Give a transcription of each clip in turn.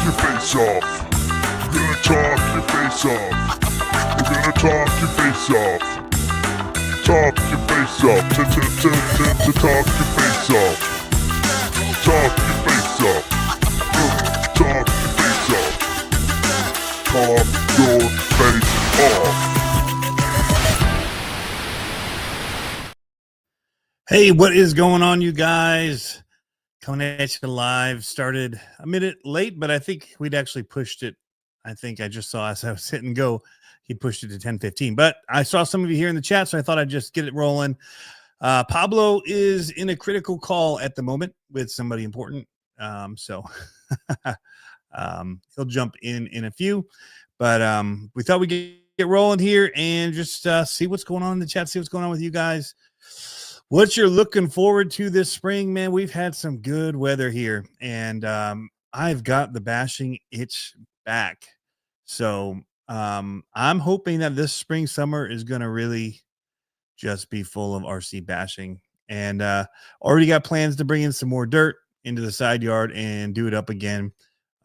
your face off. We're gonna talk your face off. We're gonna talk your face off. Talk your face off. To talk your face off. Talk your face off. Talk your face off. Talk your face off. Hey, what is going on, you guys? Coming at you live. Started a minute late, but I think we'd actually pushed it. I think I just saw as I was hitting go, he pushed it to 10:15. But I saw some of you here in the chat, so I thought I'd just get it rolling. Pablo is in a critical call at the moment with somebody important. So he'll jump in a few. But we thought we'd get rolling here and just see what's going on in the chat, see what's going on with you guys. What you're looking forward to this spring, man. We've had some good weather here, and I've got the bashing itch back. So I'm hoping that this spring summer is going to really just be full of RC bashing, and already got plans to bring in some more dirt into the side yard and do it up again,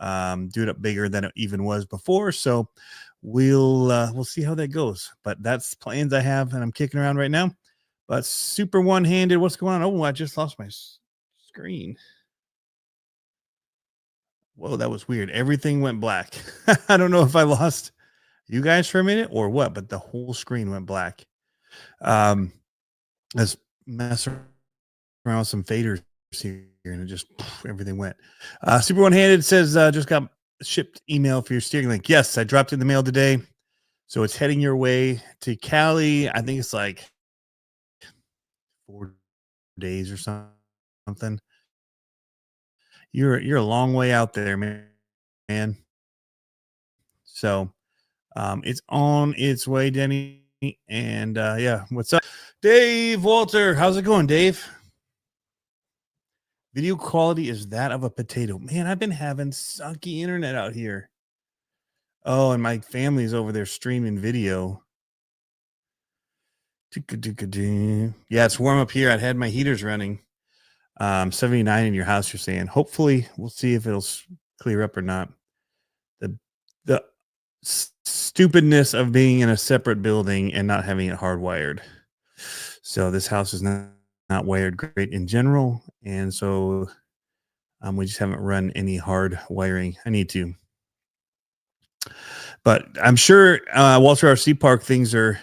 do it up bigger than it even was before. So we'll see how that goes, but that's plans I have, and I'm kicking around right now. But super one-handed, what's going on? Oh, I just lost my screen. Whoa, that was weird. Everything went black. I don't know if I lost you guys for a minute or what, but the whole screen went black. Let's mess around with some faders here, and it just everything went. Super one-handed says just got shipped email for your steering link. Yes, I dropped it in the mail today, so it's heading your way to Cali. I think it's like 4 days or something. You're a long way out there, man. So it's on its way, Denny. And yeah, what's up, Dave Walter? How's it going, Dave? Video quality is that of a potato. Man, I've been having sucky internet out here. Oh, and my family's over there streaming video. Yeah, it's warm up here. I had my heaters running. 79 in your house, you're saying. Hopefully, we'll see if it'll clear up or not. The stupidness of being in a separate building and not having it hardwired. So this house is not wired great in general, and so we just haven't run any hard wiring. I need to. But I'm sure Walter RC Park things are...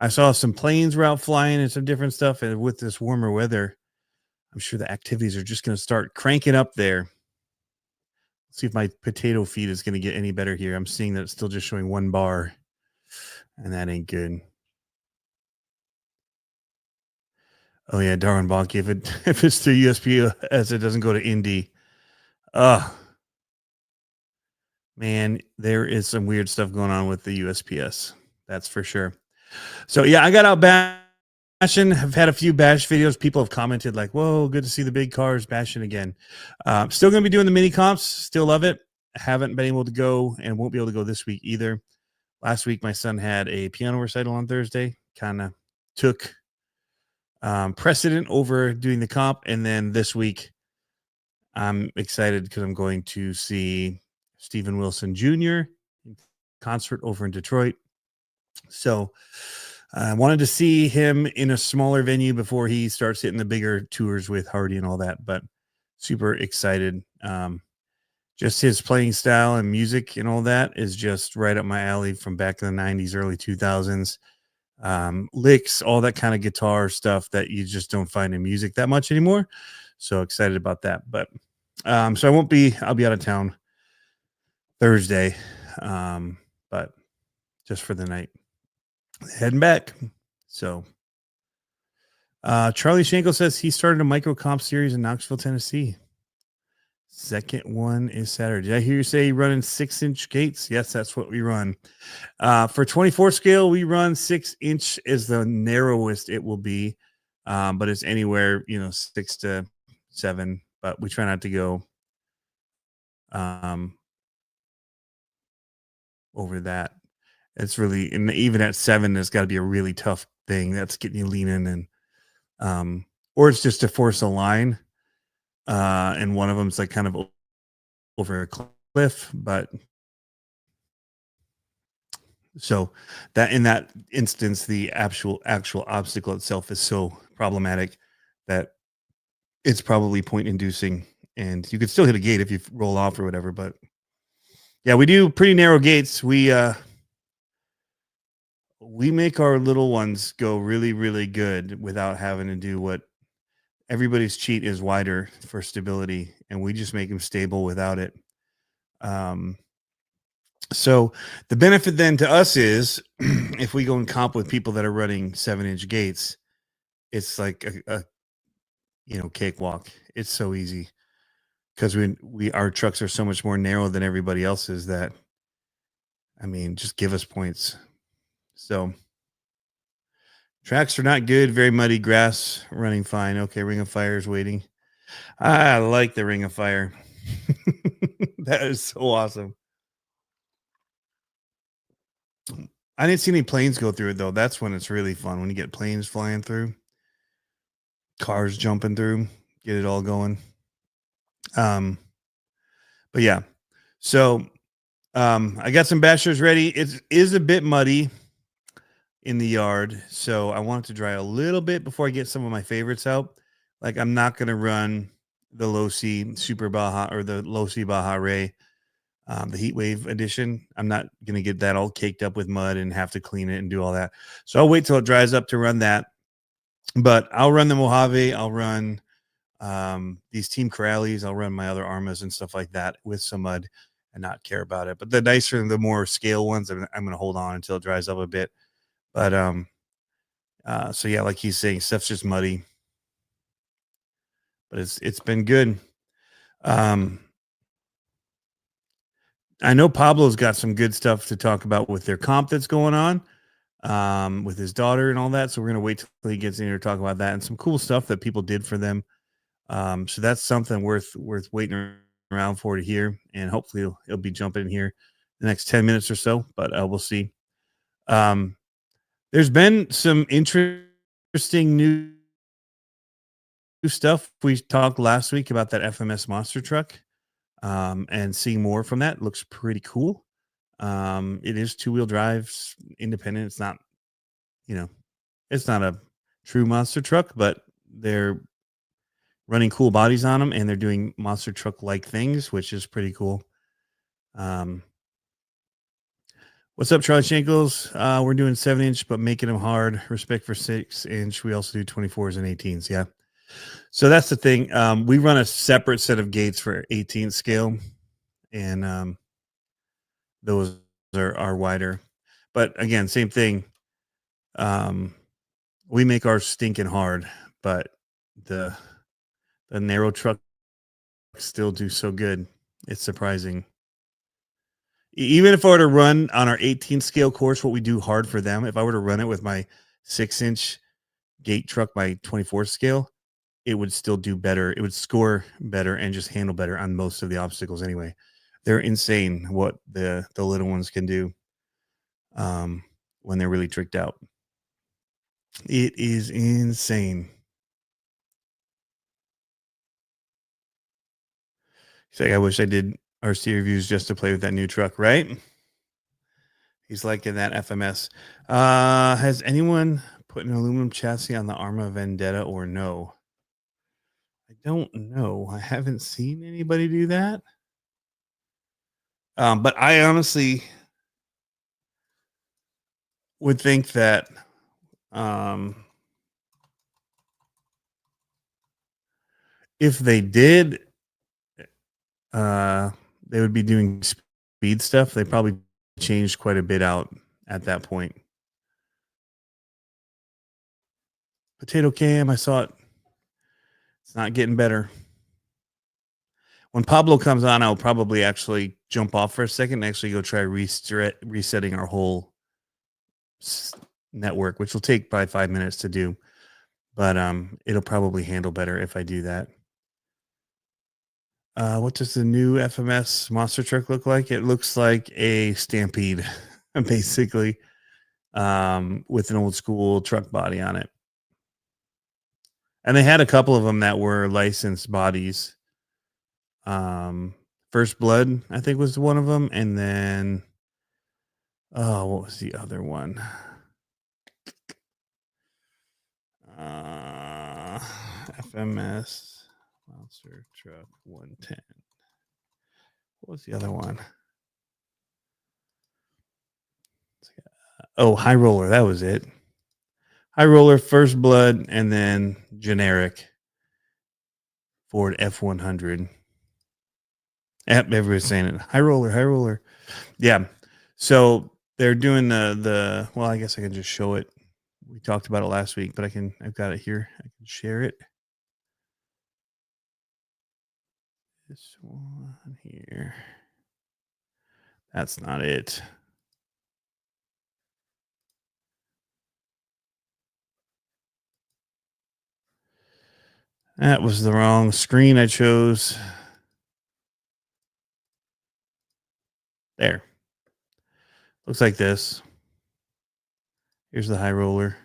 I saw some planes were out flying and some different stuff, and with this warmer weather, I'm sure the activities are just going to start cranking up there. Let's see if my potato feed is going to get any better here. I'm seeing that it's still just showing 1 bar, and that ain't good. Oh yeah, Darwin Bonk, if it's through USPS, it doesn't go to Indy. Man, there is some weird stuff going on with the USPS. That's for sure. So yeah, I got out bashing. I've had a few bash videos. People have commented like, whoa, good to see the big cars bashing again. Still going to be doing the mini comps. Still love it. Haven't been able to go and won't be able to go this week either. Last week, my son had a piano recital on Thursday. Kind of took precedent over doing the comp. And then this week, I'm excited because I'm going to see Stephen Wilson Jr. in concert over in Detroit. So I wanted to see him in a smaller venue before he starts hitting the bigger tours with Hardy and all that, but super excited. Just his playing style and music and all that is just right up my alley from back in the 90s, early 2000s. Licks, all that kind of guitar stuff that you just don't find in music that much anymore. So excited about that. But so I'll be out of town Thursday, but just for the night. Heading back. So Charlie Shanko says he started a micro comp series in Knoxville, Tennessee. Second one is Saturday. Did I hear you say you're running 6-inch gates? Yes, that's what we run. For 24 scale, we run 6-inch is the narrowest it will be. But it's anywhere, 6 to 7. But we try not to go over that. It's really, and even at 7, there's got to be a really tough thing that's getting you leaning, and or it's just to force a line, and one of them's like kind of over a cliff, but so that in that instance, the actual obstacle itself is so problematic that it's probably point inducing, and you could still hit a gate if you roll off or whatever. But yeah, we do pretty narrow gates. We make our little ones go really, really good without having to do what everybody's cheat is wider for stability, and we just make them stable without it. Um, so the benefit then to us is if we go and comp with people that are running 7-inch gates, it's like a cakewalk. It's so easy because our trucks are so much more narrow than everybody else's that I mean, just give us points. So tracks are not good, very muddy, grass running fine. Okay, Ring of Fire is waiting. I like the Ring of Fire. That is so awesome. I didn't see any planes go through it though. That's when it's really fun, when you get planes flying through, cars jumping through, get it all going. Um, but yeah. So I got some bashers ready. It is a bit muddy in the yard, so I want it to dry a little bit before I get some of my favorites out. Like I'm not gonna run the Low C Super Baja or the Low C Baja Ray, the Heat Wave edition. I'm not gonna get that all caked up with mud and have to clean it and do all that. So I'll wait till it dries up to run that. But I'll run the Mojave. I'll run these Team Corrales. I'll run my other Armas and stuff like that with some mud and not care about it. But the nicer, the more scale ones, I'm gonna hold on until it dries up a bit. But so yeah, like he's saying, stuff's just muddy, but it's been good. I know Pablo's got some good stuff to talk about with their comp that's going on, with his daughter and all that. So we're gonna wait till he gets in here to talk about that and some cool stuff that people did for them. So that's something worth waiting around for to hear, and hopefully he'll be jumping in here the next 10 minutes or so. But we'll see. There's been some interesting new stuff. We talked last week about that FMS monster truck, and seeing more from that looks pretty cool. It is 2-wheel drives, independent. It's not, it's not a true monster truck, but they're running cool bodies on them, and they're doing monster truck like things, which is pretty cool. What's up, Charlie Shankles? We're doing 7-inch, but making them hard. Respect for 6-inch. We also do 24s and 18s. Yeah. So that's the thing. We run a separate set of gates for 18 scale, and those are wider. But again, same thing. We make ours stinking hard, but the narrow truck still do so good. It's surprising. Even if I were to run on our 18 scale course, what we do hard for them, if I were to run it with my 6-inch gate truck, my 24 scale, it would still do better. It would score better and just handle better on most of the obstacles anyway. They're insane what the little ones can do when they're really tricked out. It is insane. He's like, I wish I did RC reviews just to play with that new truck, right? He's liking that FMS. Has anyone put an aluminum chassis on the Arma Vendetta or no? I don't know. I haven't seen anybody do that. But I honestly would think that if they did, they would be doing speed stuff. They probably changed quite a bit out at that point. Potato Cam, I saw it. It's not getting better. When Pablo comes on, I'll probably actually jump off for a second and actually go try resetting our whole network, which will take probably 5 minutes to do. But it'll probably handle better if I do that. What does the new FMS monster truck look like? It looks like a Stampede, basically, with an old school truck body on it. And they had a couple of them that were licensed bodies First Blood, I think, was one of them, and then what was the other one? FMS Monster Truck 110. What was the other one? Oh, High Roller. That was it. High Roller, First Blood, and then generic Ford F100. Everybody's saying it. High Roller, High Roller. Yeah. So they're doing the. Well, I guess I can just show it. We talked about it last week, but I've got it here. I can share it. This one here. That's not it. That was the wrong screen I chose. There. Looks like this. Here's the High Roller.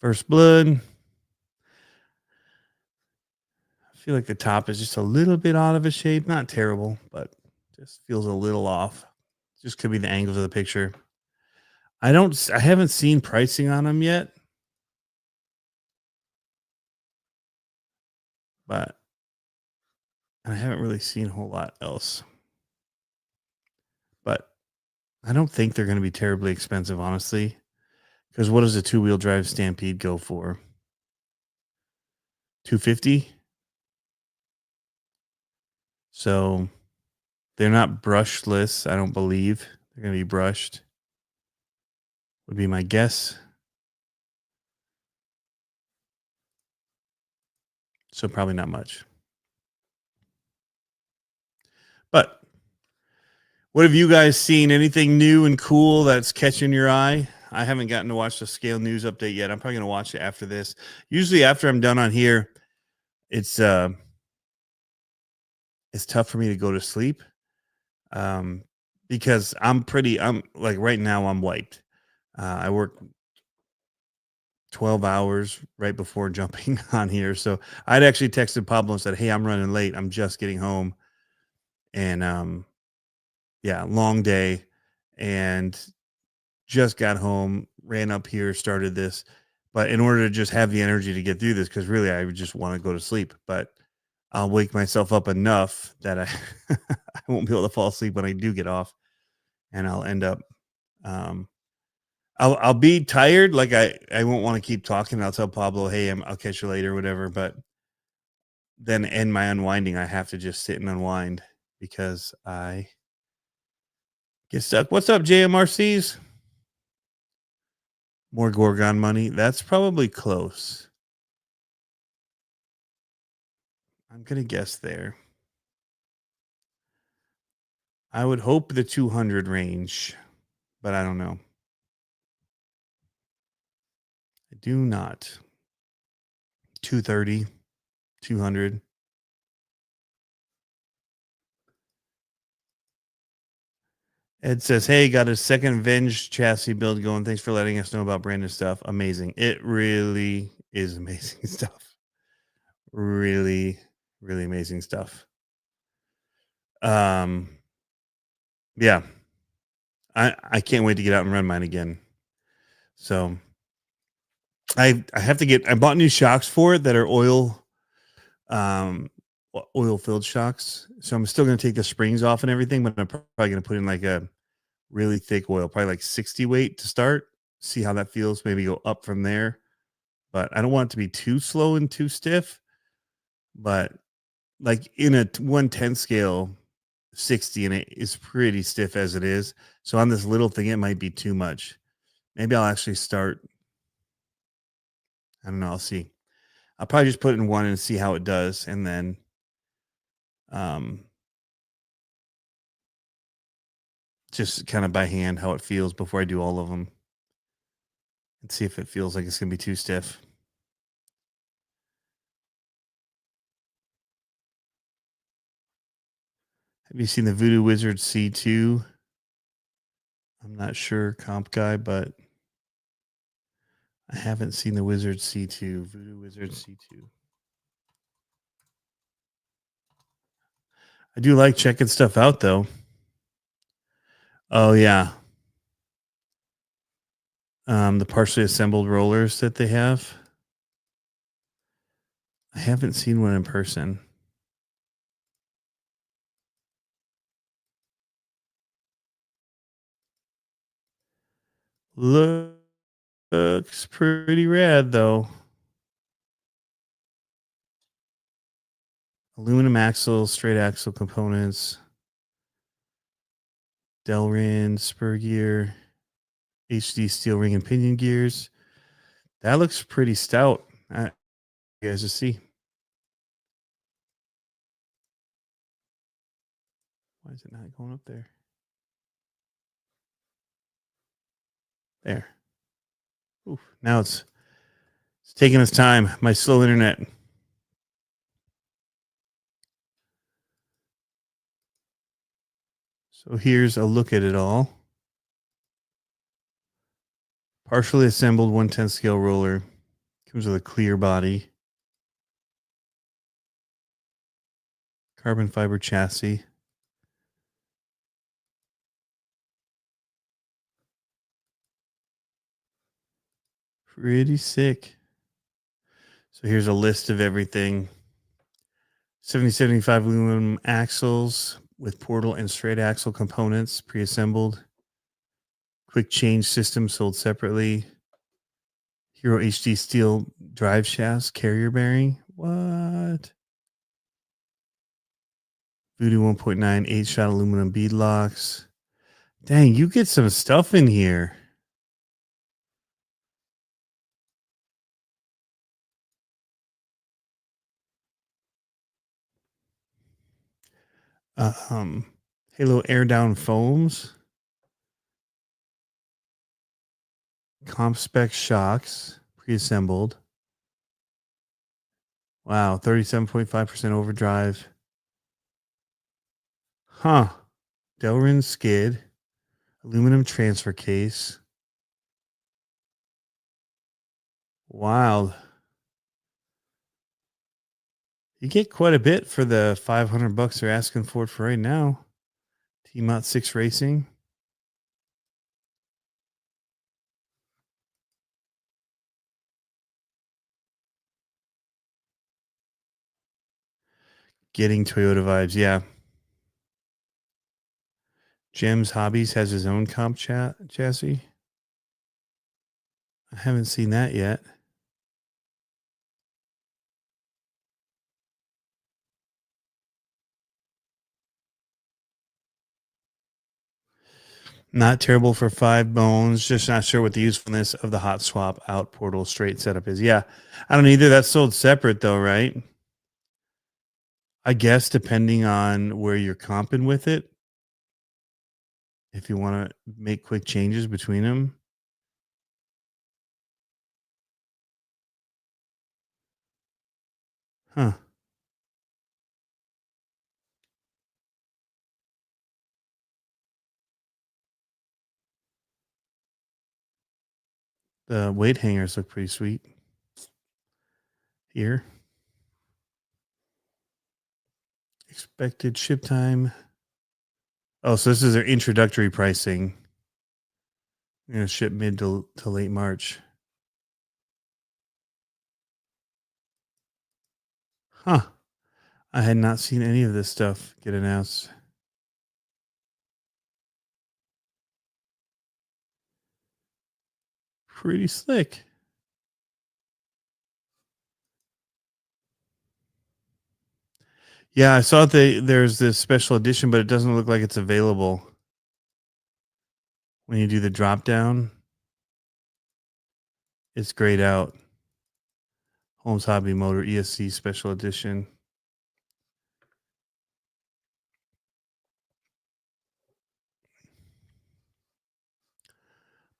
First Blood. I feel like the top is just a little bit out of its shape. Not terrible, but just feels a little off. Just could be the angles of the picture. I haven't seen pricing on them yet, but I haven't really seen a whole lot else. But I don't think they're going to be terribly expensive, honestly. Because what does a 2-wheel drive Stampede go for? $250. So they're not brushless, I don't believe. They're going to be brushed. Would be my guess. So probably not much. But what have you guys seen? Anything new and cool that's catching your eye? I haven't gotten to watch the Scale News update yet. I'm probably going to watch it after this. Usually after I'm done on here, it's tough for me to go to sleep. Because I'm like right now I'm wiped. I work 12 hours right before jumping on here. So I'd actually texted Pablo and said, "Hey, I'm running late. I'm just getting home." And yeah, long day, and just got home, ran up here, started this. But in order to just have the energy to get through this, because really I would just want to go to sleep, but I'll wake myself up enough that I I won't be able to fall asleep when I do get off, and I'll end up I'll be tired, like I won't want to keep talking. I'll tell Pablo, "Hey, I'll catch you later," or whatever. But then in my unwinding, I have to just sit and unwind because I get stuck. What's up, JMRCs? More Gorgon money. That's probably close. I'm gonna guess there. I would hope the 200 range, but I don't know. I do not. 230, 200. Ed says, "Hey, got a second Venge chassis build going. Thanks for letting us know about Brandon's stuff. Amazing. It really is amazing stuff. Really, really amazing stuff." Yeah. I can't wait to get out and run mine again. So I have to I bought new shocks for it that are oil filled shocks. So I'm still gonna take the springs off and everything, but I'm probably gonna put in like a really thick oil, probably like 60 weight to start, see how that feels, maybe go up from there. But I don't want it to be too slow and too stiff. But like in a 110 scale, 60 and it is pretty stiff as it is. So on this little thing, it might be too much. Maybe I'll actually start. I don't know. I'll see. I'll probably just put it in one and see how it does. And then just kind of by hand how it feels before I do all of them and see if it feels like it's going to be too stiff. Have you seen the Voodoo Wizard C2? I'm not sure, comp guy, but I haven't seen the Wizard C2, Voodoo Wizard C2. I do like checking stuff out though. Oh yeah. The partially assembled rollers that they have. I haven't seen one in person. Looks pretty rad though. Aluminum axle, straight axle components, Delrin spur gear, HD steel ring and pinion gears. That looks pretty stout. You guys just see. Why is it not going up there? There. Oof. Now it's taking its time. My slow internet. So here's a look at it all. Partially assembled 1/10 scale roller. Comes with a clear body. Carbon fiber chassis. Pretty sick. So here's a list of everything. 7075 aluminum axles with portal and straight axle components pre-assembled. Quick change system sold separately. Hero HD steel drive shafts, carrier bearing. What? Voodoo 1.9 8-shot aluminum bead locks. Dang, you get some stuff in here. Halo air down foams. Comp spec shocks, pre-assembled. Wow, 37.5% overdrive. Huh. Delrin skid. Aluminum transfer case. Wow. You get quite a bit for the $500 they're asking for it for right now. T-Mot 6 Racing. Getting Toyota vibes, yeah. Jim's Hobbies has his own comp chassis. I haven't seen that yet. Not terrible for 5 bones. Just not sure what the usefulness of the hot swap out portal straight setup is. Yeah, I don't either. That's sold separate though, right? I guess depending on where you're comping with it, if you want to make quick changes between them. Huh. The weight hangers look pretty sweet here. Expected ship time. Oh, so this is their introductory pricing. You're going to ship mid to late March. Huh. I had not seen any of this stuff get announced. Pretty slick. Yeah, I saw there's this special edition, but it doesn't look like it's available. When you do the drop down, it's grayed out. Holmes Hobby Motor ESC Special Edition.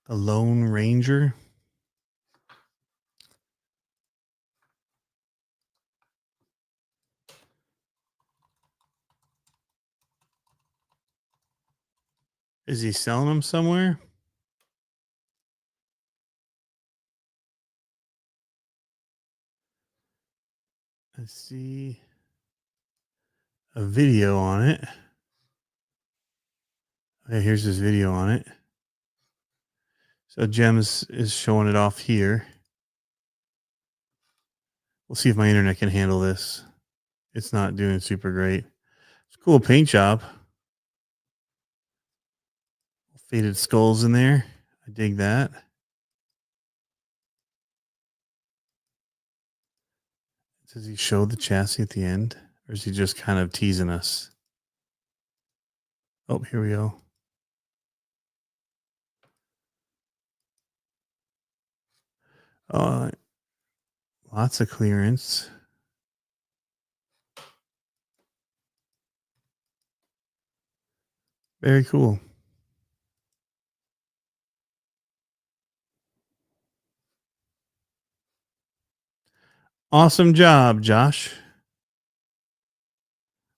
The Lone Ranger. Is he selling them somewhere? Let's see. a video on it. Okay, here's his video on it. So Gems is showing it off here. We'll see if my internet can handle this. It's not doing super great. It's a cool paint job. Faded skulls in there. I dig that. Does he show the chassis at the end? Or is he just kind of teasing us? Oh, here we go. Lots of clearance. Very cool. Awesome job, Josh.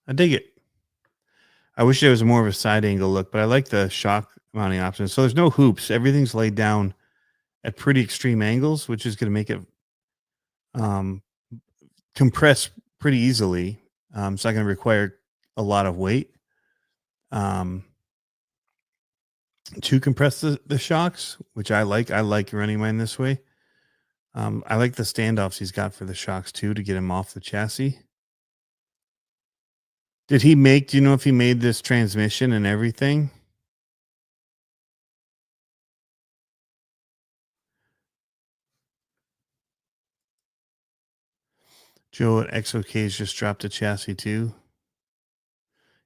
I dig it. I wish there was more of a side angle look, but I like the shock mounting option. So there's no hoops. Everything's laid down at pretty extreme angles, which is going to make it compress pretty easily. It's not going to require a lot of weight to compress the shocks, which I like. I like running mine this way. I like the standoffs he's got for the shocks too to get him off the chassis. Do you know if he made this transmission and everything? Joe at XOK's just dropped a chassis too.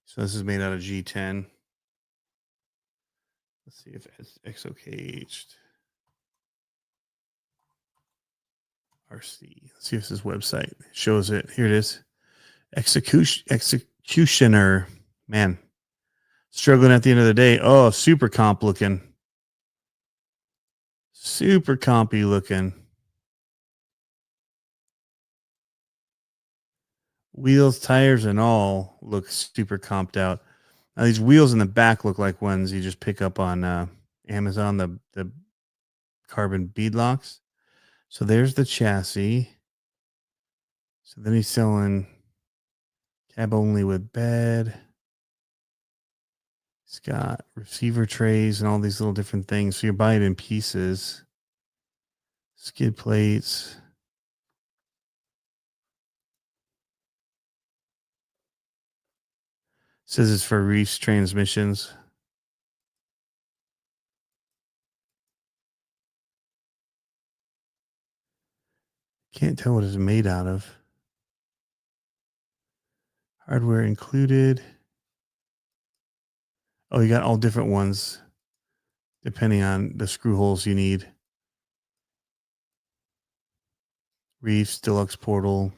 So this is made out of G10. Let's see if it's XOK RC. Let's see if this website shows it. Here it is. Executioner. Man. Struggling at the end of the day. Oh, super comp looking. Super compy looking. Wheels, tires, and all look super comped out. Now these wheels in the back look like ones you just pick up on Amazon, the carbon beadlocks. So there's the chassis. So then he's selling cab only with bed. He's got receiver trays and all these little different things. So you're buying in pieces. Skid plates. Says it's for Reef's transmissions. Can't tell what it's made out of. Hardware included. Oh, you got all different ones depending on the screw holes you need. Reef's Deluxe Portal.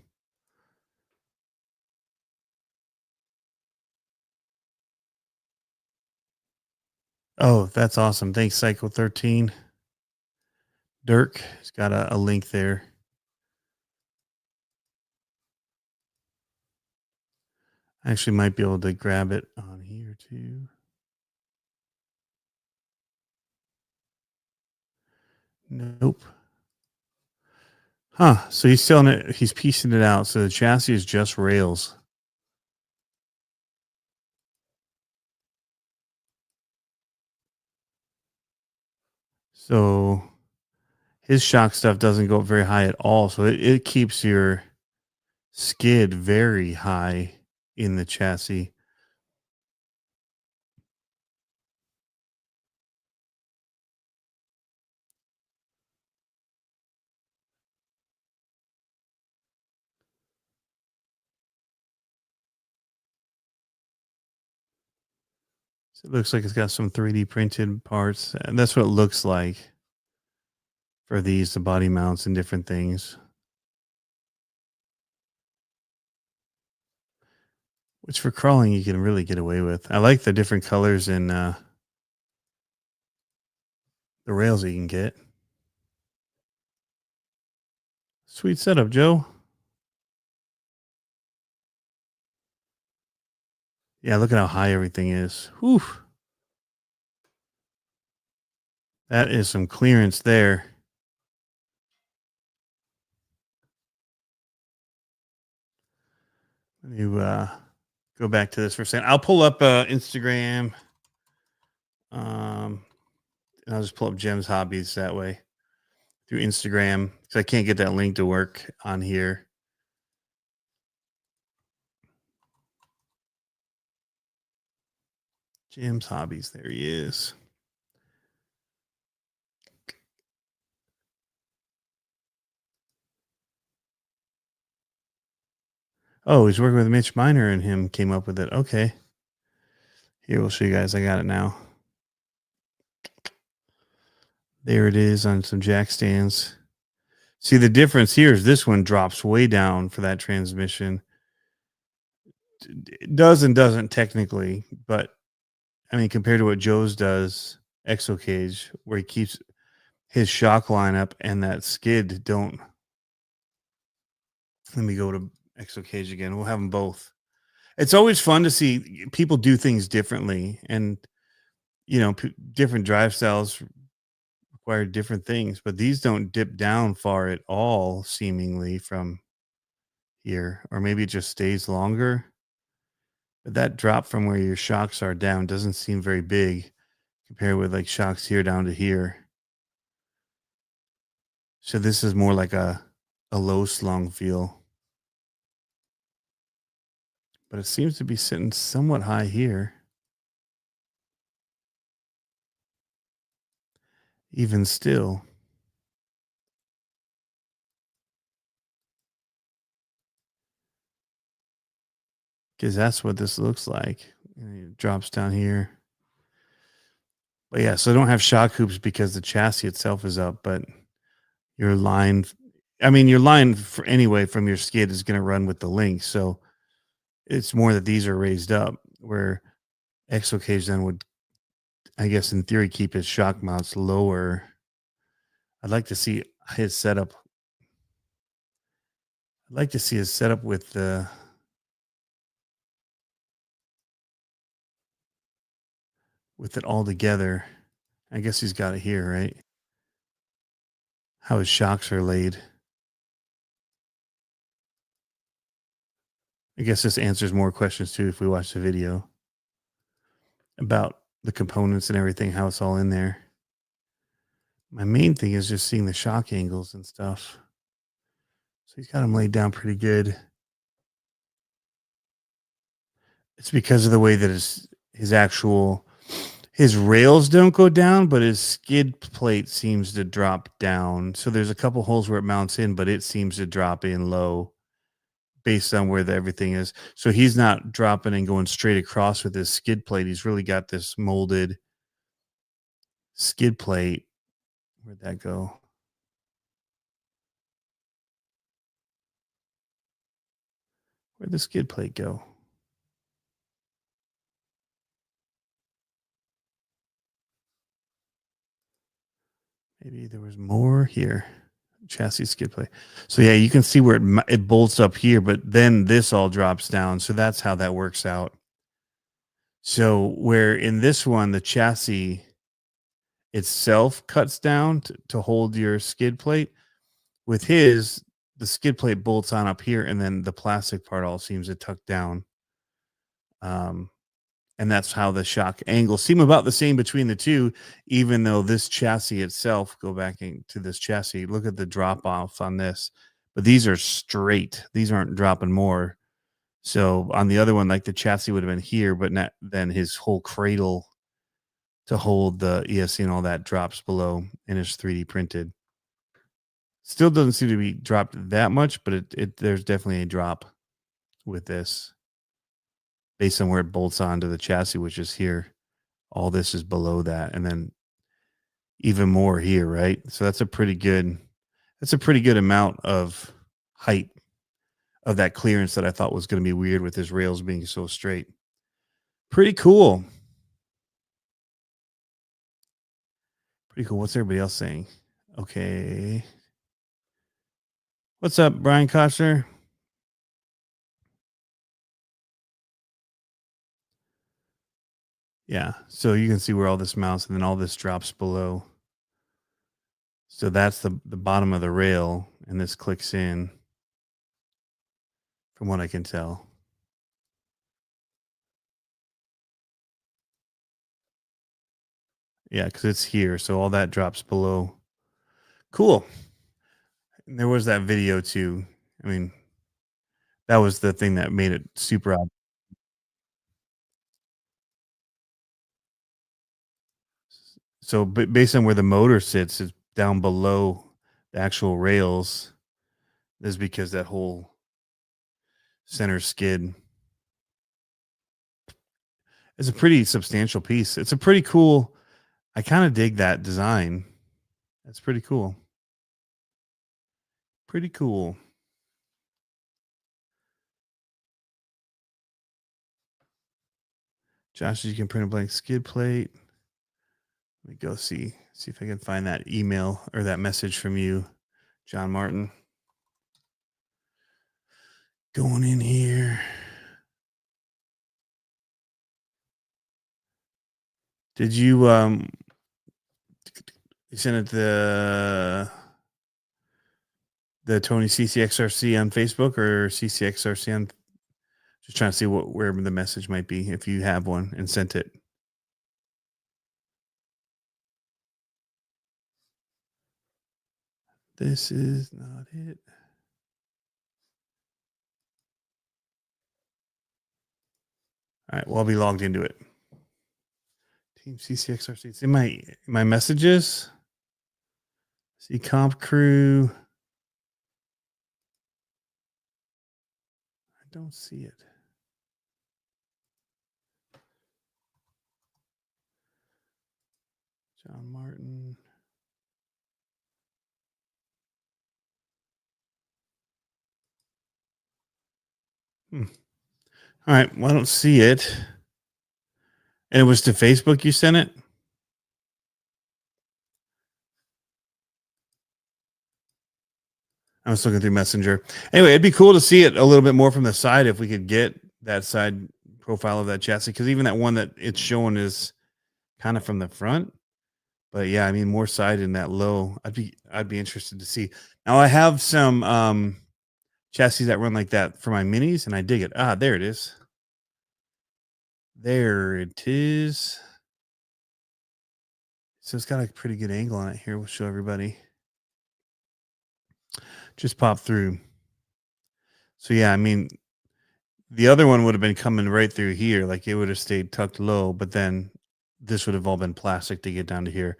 Oh, that's awesome. Thanks, Psycho 13. Dirk has got a link there. I actually might be able to grab it on here too. Nope. Huh. So he's selling it. He's piecing it out. So the chassis is just rails. So his shock stuff doesn't go very high at all. So it keeps your skid very high in the chassis. So it looks like it's got some 3D printed parts. And that's what it looks like for these, the body mounts and different things. Which for crawling you can really get away with. I like the different colors in the rails that you can get. Sweet setup, Joe. Yeah, look at how high everything is. Whew. That is some clearance there. You go back to this for a second. I'll pull up Instagram. And I'll just pull up Jem's hobbies that way through Instagram because I can't get that link to work on here. Jim's hobbies. There he is. Oh, he's working with Mitch Miner and him came up with it. Okay. Here, we'll show you guys. I got it now. There it is on some jack stands. See, the difference here is this one drops way down for that transmission. It does and doesn't technically, but I mean, compared to what Joe's does, Exo Cage, where he keeps his shock lineup and that skid don't. Let me go to Exo Cage again. We'll have them both. It's always fun to see people do things differently, and different drive styles require different things, but these don't dip down far at all, seemingly from here, or maybe it just stays longer. But that drop from where your shocks are down doesn't seem very big compared with like shocks here down to here. So this is more like a low slung feel. But it seems to be sitting somewhat high here. Even still. Because that's what this looks like. It drops down here. But yeah, so I don't have shock hoops because the chassis itself is up, but your line, anyway from your skid is going to run with the link. So it's more that these are raised up where Exo Cage then would, I guess, in theory, keep his shock mounts lower. I'd like to see his setup. I'd like to see his setup with the with it all together. I guess he's got it here, right? How his shocks are laid. I guess this answers more questions too if we watch the video about the components and everything, how it's all in there. My main thing is just seeing the shock angles and stuff. So he's got them laid down pretty good. It's because of the way that his rails don't go down, but his skid plate seems to drop down. So there's a couple holes where it mounts in, but it seems to drop in low based on where everything is. So he's not dropping and going straight across with his skid plate. He's really got this molded skid plate. Where'd that go? Where'd the skid plate go? Maybe there was more here. Chassis skid plate. So yeah, you can see where it bolts up here, but then this all drops down. So that's how that works out. So where in this one, the chassis itself cuts down to hold your skid plate, with his, the skid plate bolts on up here, and then the plastic part all seems to tuck down. And that's how the shock angles seem about the same between the two, even though this chassis itself, go back into this chassis, look at the drop off on this, but these are straight. These aren't dropping more. So on the other one, like the chassis would have been here, but not, then his whole cradle to hold the ESC and all that drops below and is 3D printed. Still doesn't seem to be dropped that much, but there's definitely a drop with this. Based on where it bolts onto the chassis, which is here, all this is below that, and then even more here, right? So that's a pretty good amount of height of that clearance that I thought was going to be weird with his rails being so straight. Pretty cool. Pretty cool. What's everybody else saying? Okay. What's up, Brian Kochner? Yeah, so you can see where all this mounts and then all this drops below. So that's the bottom of the rail, and this clicks in from what I can tell. Yeah, because it's here, so all that drops below. Cool. And there was that video too. I mean, that was the thing that made it super ob so based on where the motor sits is down below the actual rails is because that whole center skid is a pretty substantial piece. It's a pretty cool. I kinda dig that design. That's pretty cool. Pretty cool. Josh, you can print a blank skid plate. Let me go see if I can find that email or that message from you, John Martin. Going in here. Did you send it the Tony CCXRC on Facebook or CCXRC on just trying to see where the message might be if you have one and sent it. This is not it. All right, well, I'll be logged into it. Team CCXRC. It's in my messages. See comp crew. I don't see it. John Martin. All right. Well, I don't see it. And it was to Facebook you sent it? I was looking through Messenger. Anyway, it'd be cool to see it a little bit more from the side if we could get that side profile of that chassis. Because even that one that it's showing is kind of from the front. But yeah, I mean more side in that low. I'd be interested to see. Now I have some chassis that run like that for my minis, and I dig it. Ah, there it is. There it is. So it's got a pretty good angle on it here. We'll show everybody. Just pop through. So yeah, I mean, the other one would have been coming right through here, like it would have stayed tucked low, but then this would have all been plastic to get down to here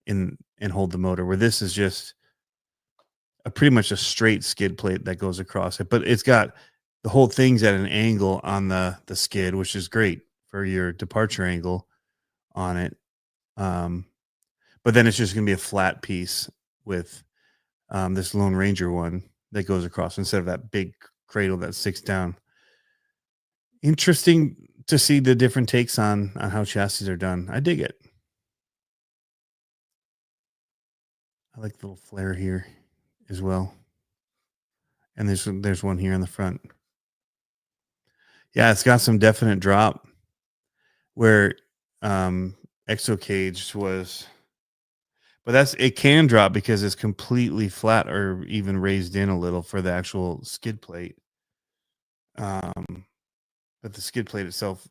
and hold the motor. Where this is just a pretty much a straight skid plate that goes across it, but it's got the whole thing's at an angle on the skid, which is great for your departure angle on it. But then it's just going to be a flat piece with this Lone Ranger one that goes across instead of that big cradle that sticks down. Interesting to see the different takes on how chassis are done. I dig it. I like the little flare here as well. And there's one here in the front. Yeah, it's got some definite drop where Exo Cage was, but it can drop because it's completely flat or even raised in a little for the actual skid plate. But the skid plate itself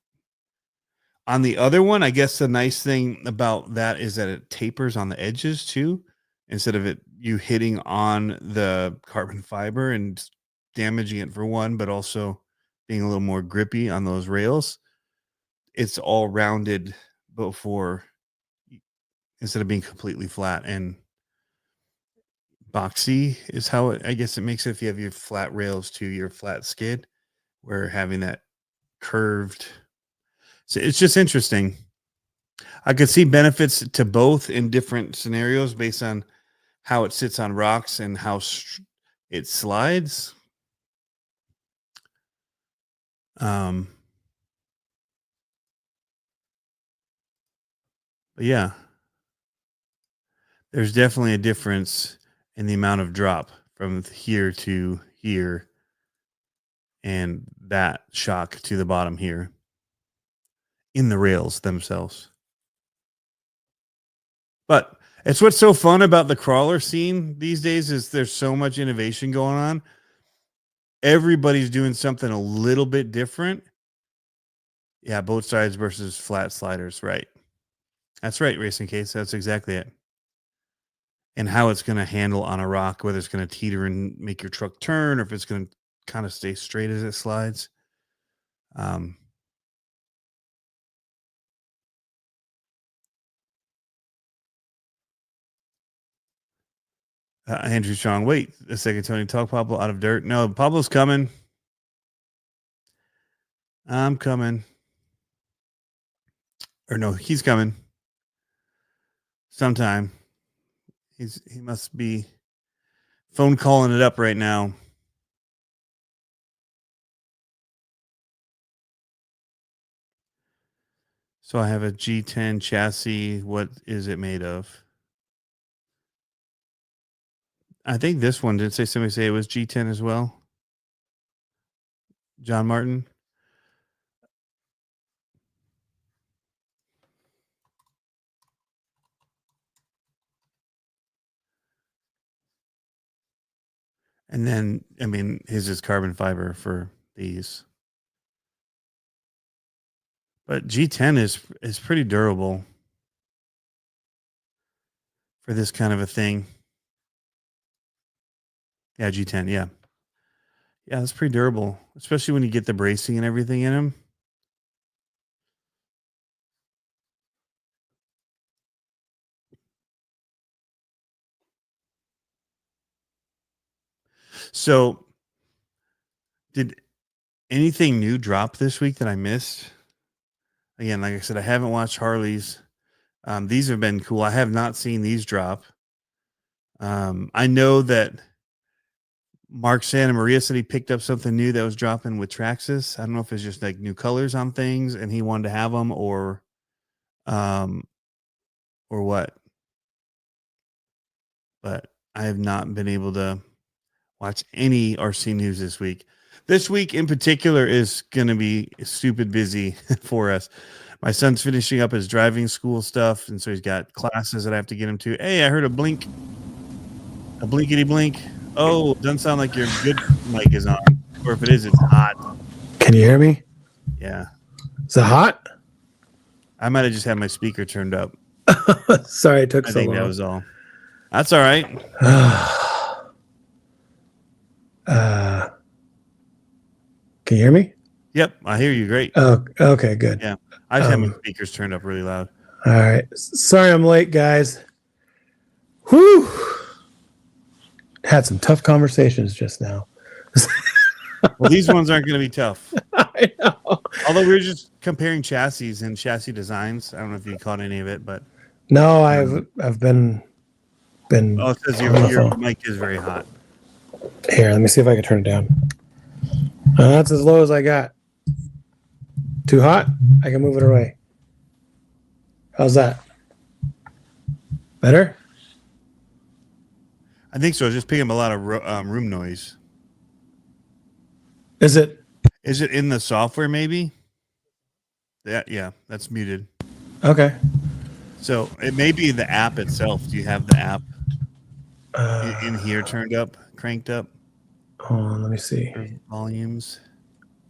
on the other one, I guess the nice thing about that is that it tapers on the edges too, instead of you hitting on the carbon fiber and damaging it for one, but also being a little more grippy on those rails. It's all rounded before instead of being completely flat and boxy is how I guess it makes it if you have your flat rails to your flat skid, where having that curved. So it's just interesting. I could see benefits to both in different scenarios based on how it sits on rocks and how it slides. But yeah, there's definitely a difference in the amount of drop from here to here and that shock to the bottom here in the rails themselves. But it's what's so fun about the crawler scene these days is there's so much innovation going on. Everybody's doing something a little bit different. Yeah, both sides versus flat sliders, right? That's right, racing case. That's exactly it. And how it's going to handle on a rock, whether it's going to teeter and make your truck turn, or if it's going to kind of stay straight as it slides. Andrew Strong, wait a second, Tony. Talk Pablo out of dirt. No, Pablo's coming. I'm coming. Or no, he's coming. Sometime. He must be phone calling it up right now. So I have a G10 chassis. What is it made of? I think this one, did somebody say it was G10 as well? John Martin? And then, I mean, his is carbon fiber for these. But G10 is pretty durable for this kind of a thing. Yeah, G10, yeah. Yeah, it's pretty durable, especially when you get the bracing and everything in them. So, did anything new drop this week that I missed? Again, like I said, I haven't watched Harley's. These have been cool. I have not seen these drop. I know that Mark Santa Maria said he picked up something new that was dropping with Traxxas. I don't know if it's just like new colors on things and he wanted to have them or what. But I have not been able to watch any RC news this week. This week in particular is going to be stupid busy for us. My son's finishing up his driving school stuff, and so he's got classes that I have to get him to. Hey, I heard a blink, a blinkety blink. Oh, doesn't sound like your good mic is on, or if it is, it's hot. Can you hear me? Yeah. Is it hot? I might have just had my speaker turned up. Sorry, it took I so think long. that was all. That's all right. Can you hear me? Yep, I hear you. Great. Oh, okay, good. Yeah, I just had my speakers turned up really loud. All right. Sorry I'm late, guys. Whew. Had some tough conversations just now. Well, these ones aren't going to be tough. I know. Although we were just comparing chassis and chassis designs. I don't know if you caught any of it, but No, I've been. oh, it says your mic is very hot. Here, let me see if I can turn it down. That's as low as I got. Too hot? I can move it away. How's that? Better? I think so. Just picking up a lot of room noise. Is it? Is it in the software? Maybe. Yeah, that's muted. Okay. So it may be the app itself. Do you have the app in here turned up, cranked up? Hold on, let me see. Volumes.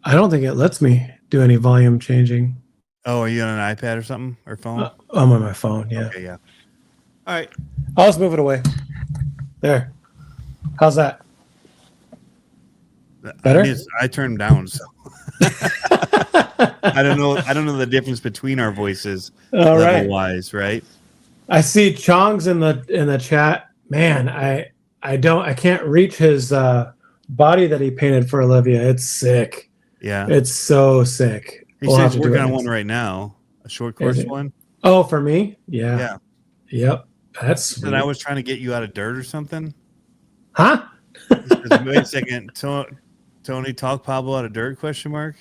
I don't think it lets me do any volume changing. Oh, are you on an iPad or something or phone? I'm on my phone. Yeah. Okay, yeah. All right. I'll just move it away. There. How's that? Better? I turned them down, so I don't know. I don't know the difference between our voices All right. level-wise, right? I see Chong's in the chat. Man, I can't reach his body that he painted for Olivia. It's sick. Yeah. It's so sick. He says he's working on one right now, a short course one. Oh, for me? Yeah. Yeah. Yep. That's sweet. And I was trying to get you out of dirt or something. Huh? He says, wait a second, Tony, talk Pablo out of dirt? Question mark.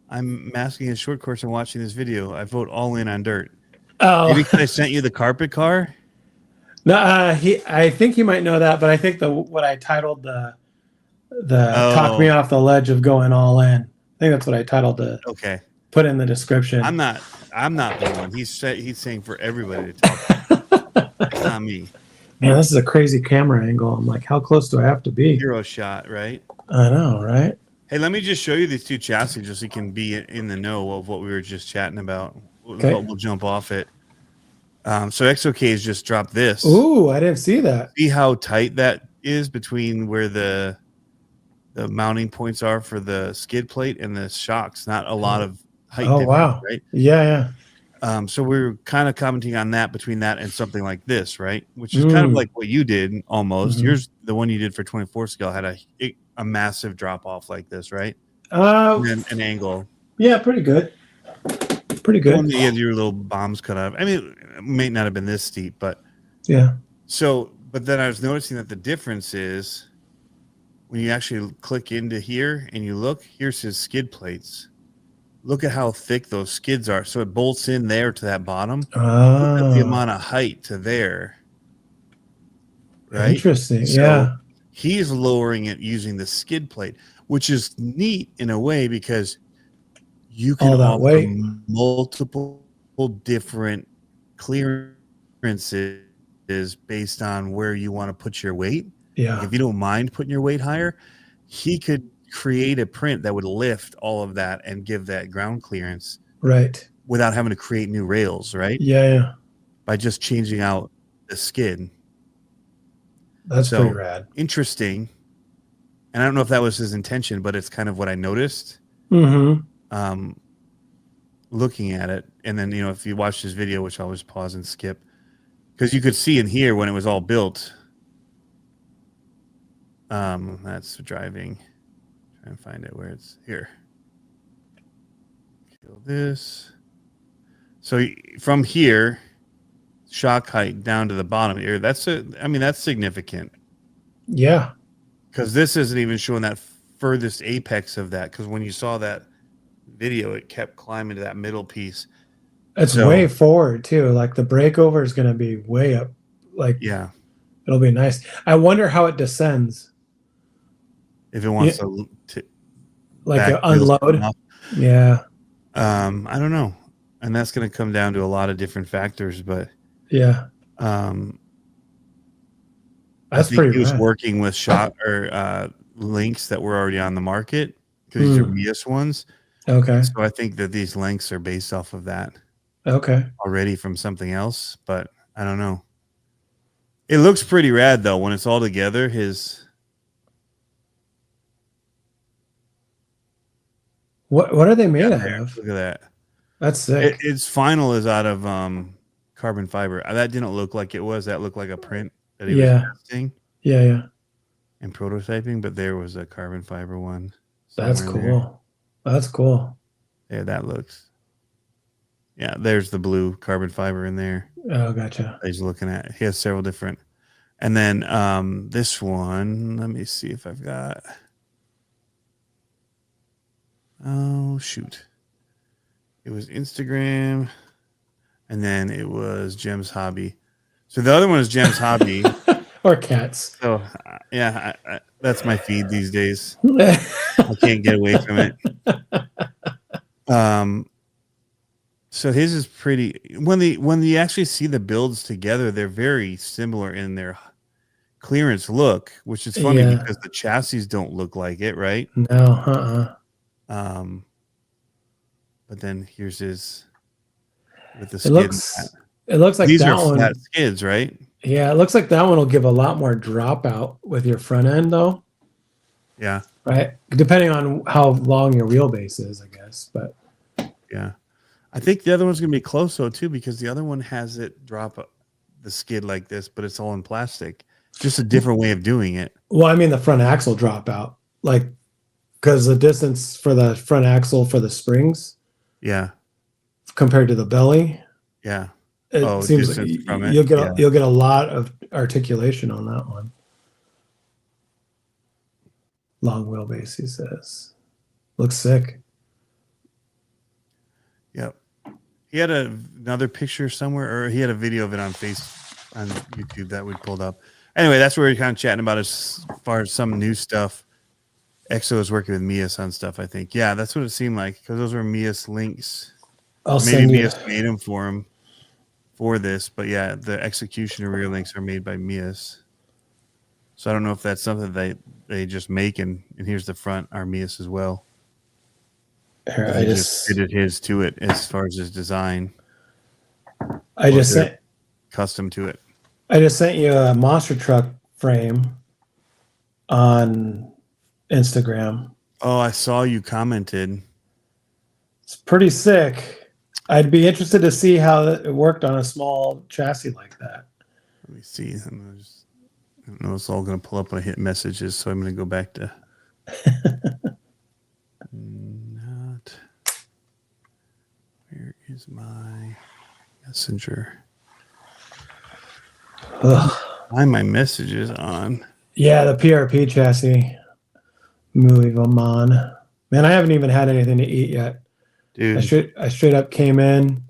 I'm masking his short course and watching this video. I vote all in on dirt. Oh, maybe because I sent you the carpet car. No, I think he might know that, but I think what I titled the talk me off the ledge of going all in. I think that's what I titled Okay. Put in the description. I'm not the one. He's saying for everybody to talk. It's not me. Man, this is a crazy camera angle. I'm like, how close do I have to be? Hero shot, right? I know, right? Hey, let me just show you these two chassis just so you can be in the know of what we were just chatting about. Okay. We'll jump off it. So XOK has just dropped this. Ooh, I didn't see that. See how tight that is between where the mounting points are for the skid plate and the shocks. Not a lot of height Oh, difference, wow. right? Yeah. So we were kind of commenting on that between that and something like this, right? Which is kind of like what you did almost. Mhm. Yours, the one you did for 24 scale, had a massive drop off like this, right? Uh, And then an angle. yeah, pretty good. Pretty The one good. that you had your little bombs cut off. I mean, it may not have been this steep, but Yeah. so, but then I was noticing that the difference is when you actually click into here and you look, here's his skid plates. Look at how thick those skids are. So it bolts in there to that bottom. Look at the amount of height to there. Right? Interesting. So yeah. he's lowering it using the skid plate, which is neat in a way because you can All that offer weight. multiple different clearances based on where you want to put your weight. Yeah. Like if you don't mind putting your weight higher, he could create a print that would lift all of that and give that ground clearance Right. without having to create new rails, right? Yeah. By just changing out the skid. That's So pretty rad. interesting. And I don't know if that was his intention, but it's kind of what I noticed. Looking at it. And then, if you watch this video, which I'll always pause and skip, because you could see in here when it was all built. That's driving. Try and find it where it's here. Kill this. So from here, shock height down to the bottom here, that's significant. Yeah. Because this isn't even showing that furthest apex of that. Because when you saw that video, it kept climbing to that middle piece. It's way forward too. Like the breakover is going to be way up. Like, yeah, it'll be nice. I wonder how it descends. If it wants to like unload. Yeah. I don't know. And that's going to come down to a lot of different factors, but yeah. That's I think he was working with links that were already on the market because these are Mias ones. Okay. So I think that these links are based off of that. Okay. Already from something else, but I don't know. It looks pretty rad though when it's all together. What are they made out of? Look at that. That's sick. Its final is out of carbon fiber. That didn't look like it was. That looked like a print that he was testing. Yeah. And prototyping, but there was a carbon fiber one. That's cool. That's cool. Yeah, that looks. Yeah, there's the blue carbon fiber in there. Oh, gotcha. He's looking at. He has several different. And then this one, let me see if I've got. Oh, shoot. It was Instagram, and then it was Jem's Hobby. So the other one is Jem's Hobby. Or cats. So, yeah, that's my feed these days. I can't get away from it. So his is pretty. When you actually see the builds together, they're very similar in their clearance look, which is funny because the chassis don't look like it, right? No, but then here's his with the skid. It looks like these that are one. Flat skids, right? Yeah, it looks like that one will give a lot more dropout with your front end, though. Yeah. Right. Depending on how long your wheelbase is, I guess. But yeah, I think the other one's gonna be close though too, because the other one has it drop the skid like this, but it's all in plastic. Just a different way of doing it. Well, I mean the front axle dropout, like because the distance for the front axle for the springs, compared to the belly, it seems like you'll get a lot of articulation on that one. Long wheelbase, he says. Looks sick. Yep. He had another picture somewhere, or he had a video of it on YouTube that we pulled up. Anyway, that's where we're kind of chatting about as far as some new stuff. EXO is working with Mias on stuff, I think. Yeah, that's what it seemed like, because those were Mias links. Maybe Mias made them for him for this, but yeah, the execution and rear links are made by Mias. So I don't know if that's something they just make, and here's the front are Mias as well. Here, I just fitted his to it as far as his design. I just custom to it. I just sent you a monster truck frame on Instagram. Oh, I saw you commented. It's pretty sick. I'd be interested to see how it worked on a small chassis like that. Let me see. I don't know. It's all going to pull up when I hit messages, so I'm going to go back to. Not. Where is my messenger? Why my messages on? Yeah, the PRP chassis. Movie on. Man, I haven't even had anything to eat yet. Dude. I straight up came in,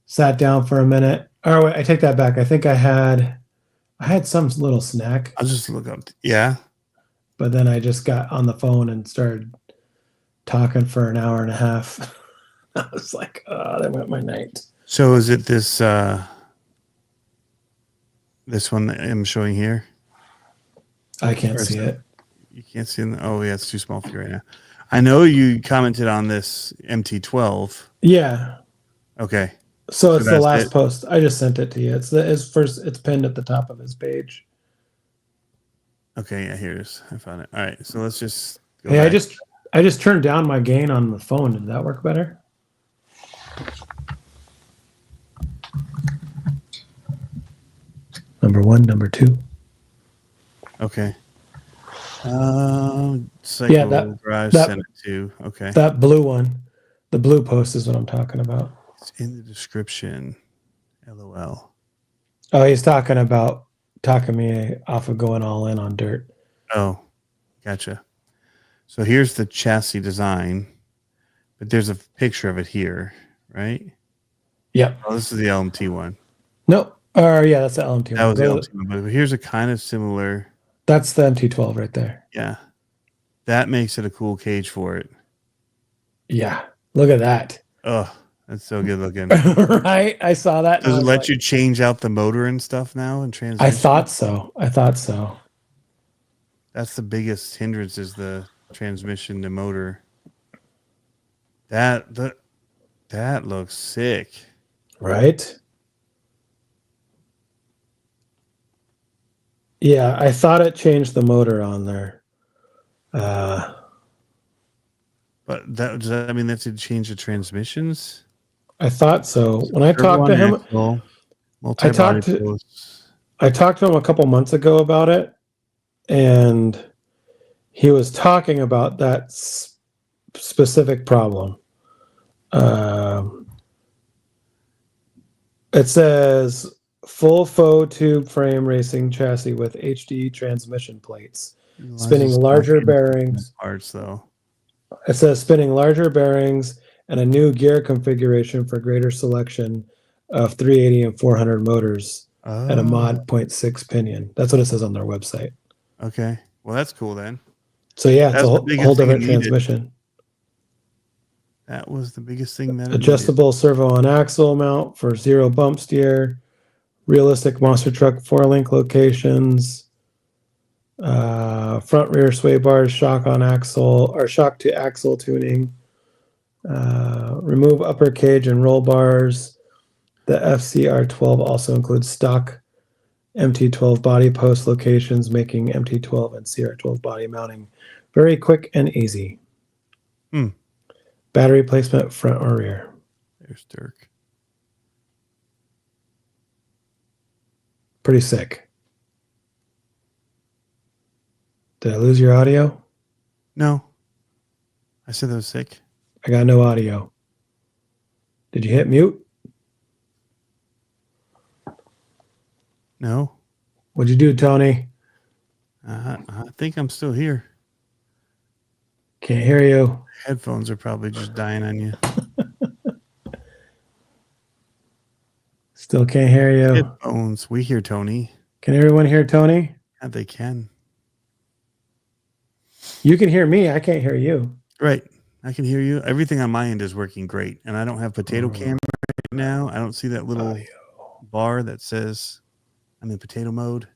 sat down for a minute. Oh wait, I take that back. I think I had some little snack. I'll just look up. Yeah. But then I just got on the phone and started talking for an hour and a half. I was like, oh, that went my night. So is it this this one that I'm showing here? I can't see it. You can't see it? Oh, yeah, it's too small for you right now. I know you commented on this MT12. Yeah. Okay. So it's the last post. I just sent it to you. It's pinned at the top of his page. Okay, yeah, here it is. I found it. All right, so let's just go back. I just turned down my gain on the phone. Did that work better? Number 1, number 2. Okay. Yeah, that sent it to. Okay. That blue one, the blue post is what I'm talking about. It's in the description. LOL. Oh, he's talking me off of going all in on dirt. Oh, gotcha. So here's the chassis design, but there's a picture of it here, right? Yep. Oh, this is the LMT one. Nope. Yeah, that's the LMT one. That was the LMT one, but here's a kind of similar. That's the MT12 right there. Yeah. That makes it a cool cage for it. Yeah. Look at that. Oh, that's so good looking. Right? I saw that. Does it let you change out the motor and stuff now and transmission? I thought so. That's the biggest hindrance is the transmission to motor. That looks sick. Right? Yeah, I thought it changed the motor on there. But does that mean that to change the transmissions? I thought so. When I talked to him, I talked to him a couple months ago about it, and he was talking about that specific problem. It says full faux tube frame racing chassis with HD transmission plates, spinning larger bearings. Parts though. It says spinning larger bearings and a new gear configuration for greater selection of 380 and 400 motors at a mod 0.6 pinion. That's what it says on their website. Okay. Well, that's cool then. So yeah, it's a whole different transmission. That was the biggest thing that adjustable servo on axle mount for 0 bump steer, realistic monster truck 4-link locations, front rear sway bars, shock on axle or shock to axle tuning, remove upper cage and roll bars. The FCR12 also includes stock MT12 body post locations, making MT12 and CR12 body mounting very quick and easy. Battery placement front or rear. There's Dirk. Pretty sick. Did I lose your audio? No. I said that was sick. I got no audio. Did you hit mute? No. What'd you do, Tony? I think I'm still here. Can't hear you. Headphones are probably just dying on you. Still can't hear you. Headphones. We hear Tony. Can everyone hear Tony? Yeah, they can. You can hear me. I can't hear you. Right. I can hear you. Everything on my end is working great. And I don't have potato cam right now. I don't see that little bar that says I'm in potato mode.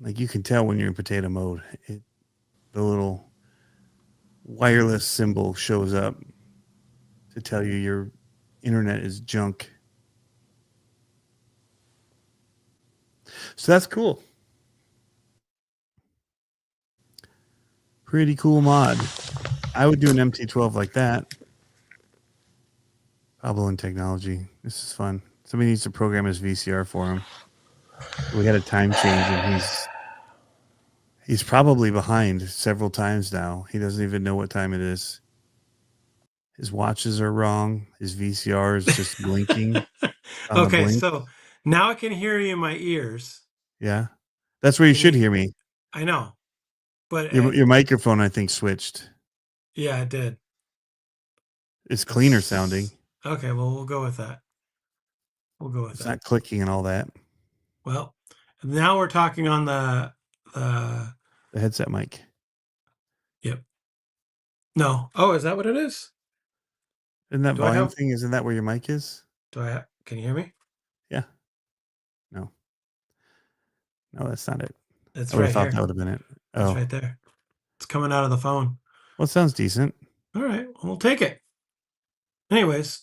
Like you can tell when you're in potato mode. The little wireless symbol shows up to tell you your internet is junk. So that's cool. Pretty cool mod. I would do an MT12 like that. Pablo and technology. This is fun. Somebody needs to program his VCR for him. We had a time change, and he's probably behind several times now. He doesn't even know what time it is. His watches are wrong. His VCR is just blinking. Okay, so now I can hear you in my ears. Yeah, that's where you should hear me. I know, but your microphone, I think, switched. Yeah, it did. It's cleaner sounding. Okay, well, we'll go with that. It's not clicking and all that. Well, now we're talking on the headset mic. Yep. No. Oh, is that what it is? Isn't that volume thing? Isn't that where your mic is? Can you hear me? Yeah. No, that's not it. It's I would right have thought here. that would have been it. It's right there. It's coming out of the phone. Well, it sounds decent. All right, we'll take it. Anyways,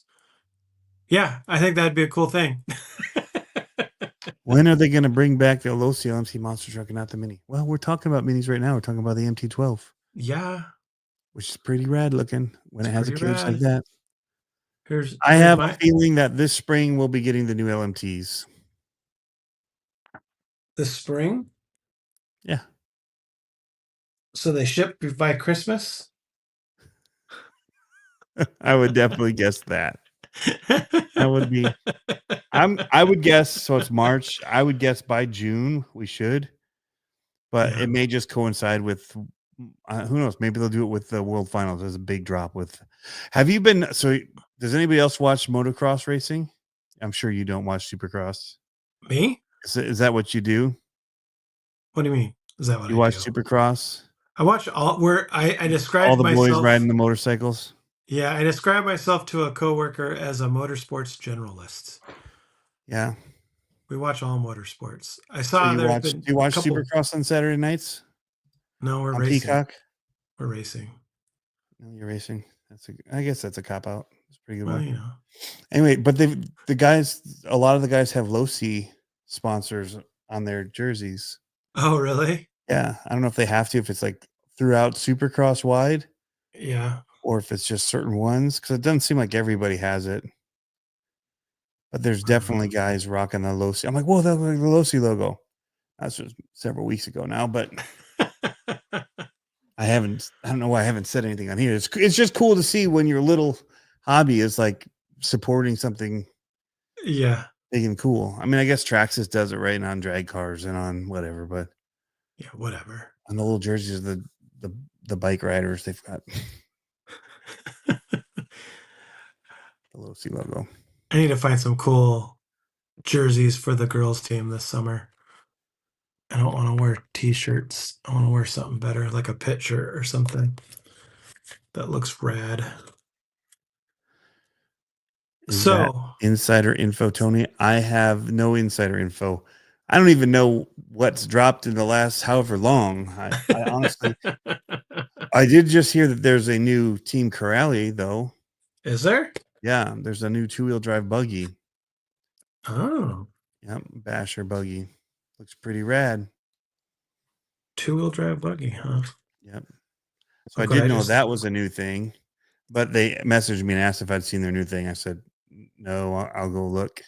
yeah, I think that'd be a cool thing. When are they going to bring back the low CLMC monster truck and not the Mini? Well, we're talking about Minis right now. We're talking about the MT12. Yeah. Which is pretty rad looking when it has a cage like that. I have a feeling that this spring we'll be getting the new LMTs. This spring? Yeah. So they ship by Christmas? I would definitely guess that. That would be. I would guess. So it's March. I would guess by June we should, but it may just coincide with. Who knows? Maybe they'll do it with the World Finals as a big drop. Have you been? So does anybody else watch motocross racing? I'm sure you don't watch Supercross. Me? Is that what you do? What do you mean? Is that what you watch Supercross? I watch all where I describe all the boys riding the motorcycles. Yeah, I describe myself to a coworker as a motorsports generalist. Yeah, we watch all motorsports. I saw do you watch Supercross on Saturday nights? No, we're racing. Peacock? We're racing. No, you're racing. I guess that's a cop out. It's a pretty good one. You know. Anyway, but a lot of the guys have low C sponsors on their jerseys. Oh, really? Yeah, I don't know if they have to. If it's like throughout Supercross wide. Yeah. Or if it's just certain ones, because it doesn't seem like everybody has it. But there's definitely guys rocking the low C. I'm like, whoa, that's like the low C logo. That's just several weeks ago now, but I don't know why I haven't said anything on here. It's just cool to see when your little hobby is like supporting something big and cool. I mean, I guess Traxxas does it right on drag cars and on whatever, but yeah, whatever. On the little jerseys, the bike riders, they've got the low C logo. I need to find some cool jerseys for the girls team this summer. I don't want to wear t-shirts. I want to wear something better, like a pit shirt or something that looks rad. Is that insider info, Tony? I have no insider info. I don't even know what's dropped in the last however long. I honestly, I did just hear that there's a new Team Corrali, though. Is there? Yeah, there's a new 2-wheel drive buggy. Oh. Yep, Basher buggy. Looks pretty rad. 2-wheel drive buggy, huh? Yep. So I did know that was a new thing, but they messaged me and asked if I'd seen their new thing. I said, no, I'll go look.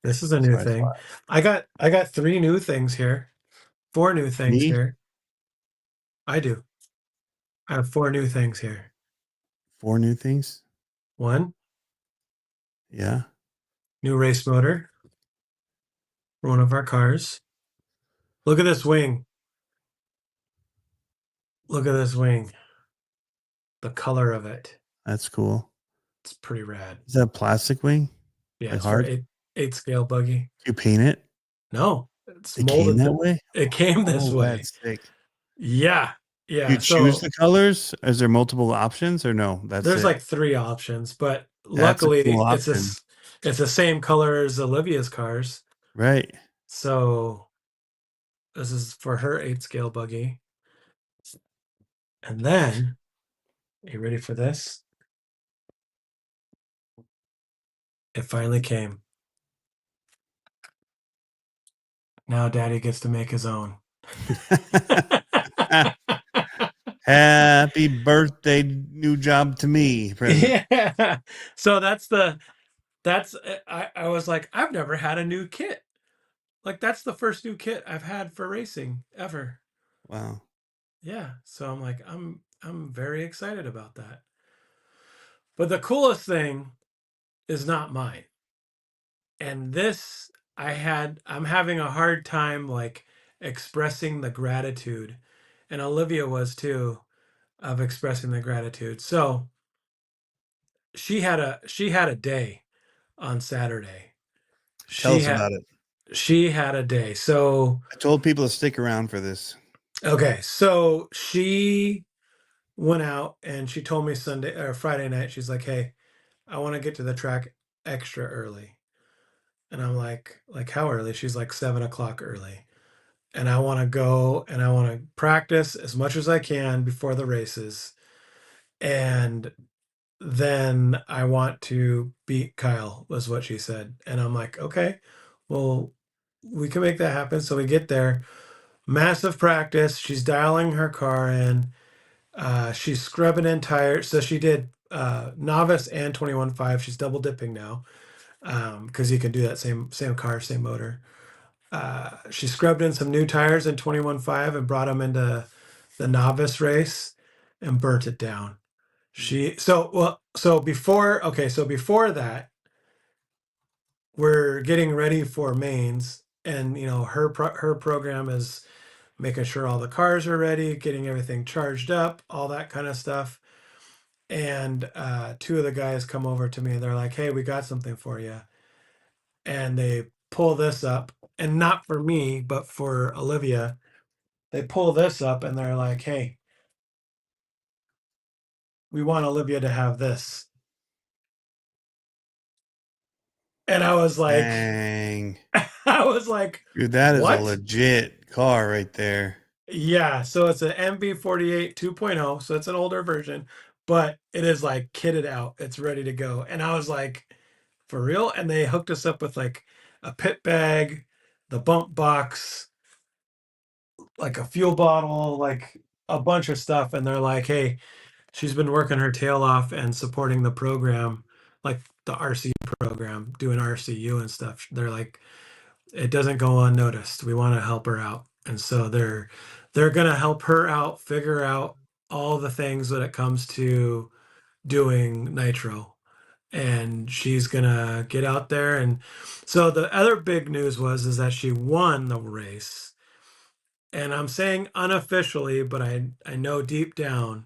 This is a new thing. I got 3 new things here. 4 new things here. I do. I have 4 new things here. 4 new things? 1. Yeah. New race motor for one of our cars. Look at this wing. Look at this wing. The color of it. That's cool. It's pretty rad. Is that a plastic wing? Yeah, it's hard. 8 scale buggy. You paint it? No, it's molded that way. It came this way. That's sick. Yeah, yeah. You choose the colors? Is there multiple options or no? There's like 3 options, but luckily it's the same color as Olivia's cars. Right. So this is for her 8 scale buggy. And then, are you ready for this? It finally came. Now Daddy gets to make his own. Happy birthday, new job to me. Present. Yeah. So I was like, I've never had a new kit. Like that's the first new kit I've had for racing ever. Wow. Yeah. So I'm like, I'm very excited about that. But the coolest thing is not mine. And this I'm having a hard time like expressing the gratitude. And Olivia was too, of expressing the gratitude. So she had a day on Saturday. Tell She us had about it. she had a day. So I told people to stick around for this. okay, so she went out and she told me Sunday or Friday night, she's like, "Hey, I want to get to the track extra early." And I'm like how early? She's like 7 o'clock early. And I want to go and I want to practice as much as I can before the races. And then I want to beat Kyle, was what she said. And I'm like, okay, well, we can make that happen. So we get there, massive practice. She's dialing her car in. She's scrubbing in tires. So she did novice and 21.5. She's double dipping now because you can do that same car, same motor. She scrubbed in some new tires in 21.5 and brought them into the novice race and burnt it down. So before that, we're getting ready for mains, and her program is making sure all the cars are ready, getting everything charged up, all that kind of stuff. And two of the guys come over to me and they're like, "Hey, we got something for you." And they pull this up, and not for me, but for Olivia. They pull this up and they're like, "Hey, we want Olivia to have this." And I was like, Dang. I was like, Dude, that is a what? legit car right there. Yeah, so it's an MB48 2.0, so it's an older version, but it is like kitted out. It's ready to go. And I was like, for real? And they hooked us up with like a pit bag, the bump box, like a fuel bottle, like a bunch of stuff. And they're like, hey, she's been working her tail off and supporting the program, like the RC program, doing RCU and stuff. They're like, it doesn't go unnoticed. We want to help her out. And so they're gonna help her out, figure out all the things when it comes to doing nitro. And she's gonna get out there. And so the other big news is that she won the race. And I'm saying unofficially, but I know deep down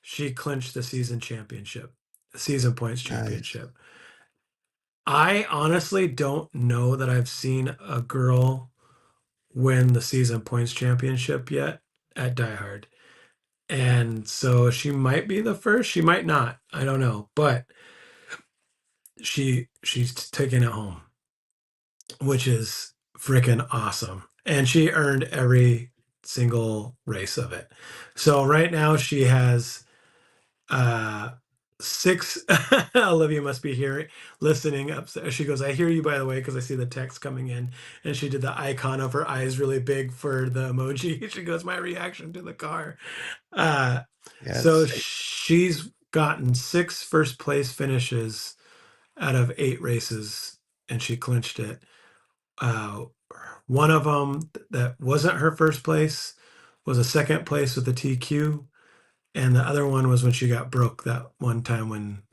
she clinched the season championship, season points championship. Nice. I honestly don't know that I've seen a girl win the season points championship yet at Die Hard. And so she might be the first, she might not. I don't know, but she's taking it home, which is freaking awesome. And she earned every single race of it. So right now she has 6 Olivia must be here listening up. She goes, I hear you, by the way, because I see the text coming in. And she did the icon of her eyes really big for the emoji. She goes, my reaction to the car. Yes. So she's gotten 6 first place finishes out of 8 races, and she clinched it. One of them that wasn't her first place was a second place with the TQ. And the other one was when she got broke that one time when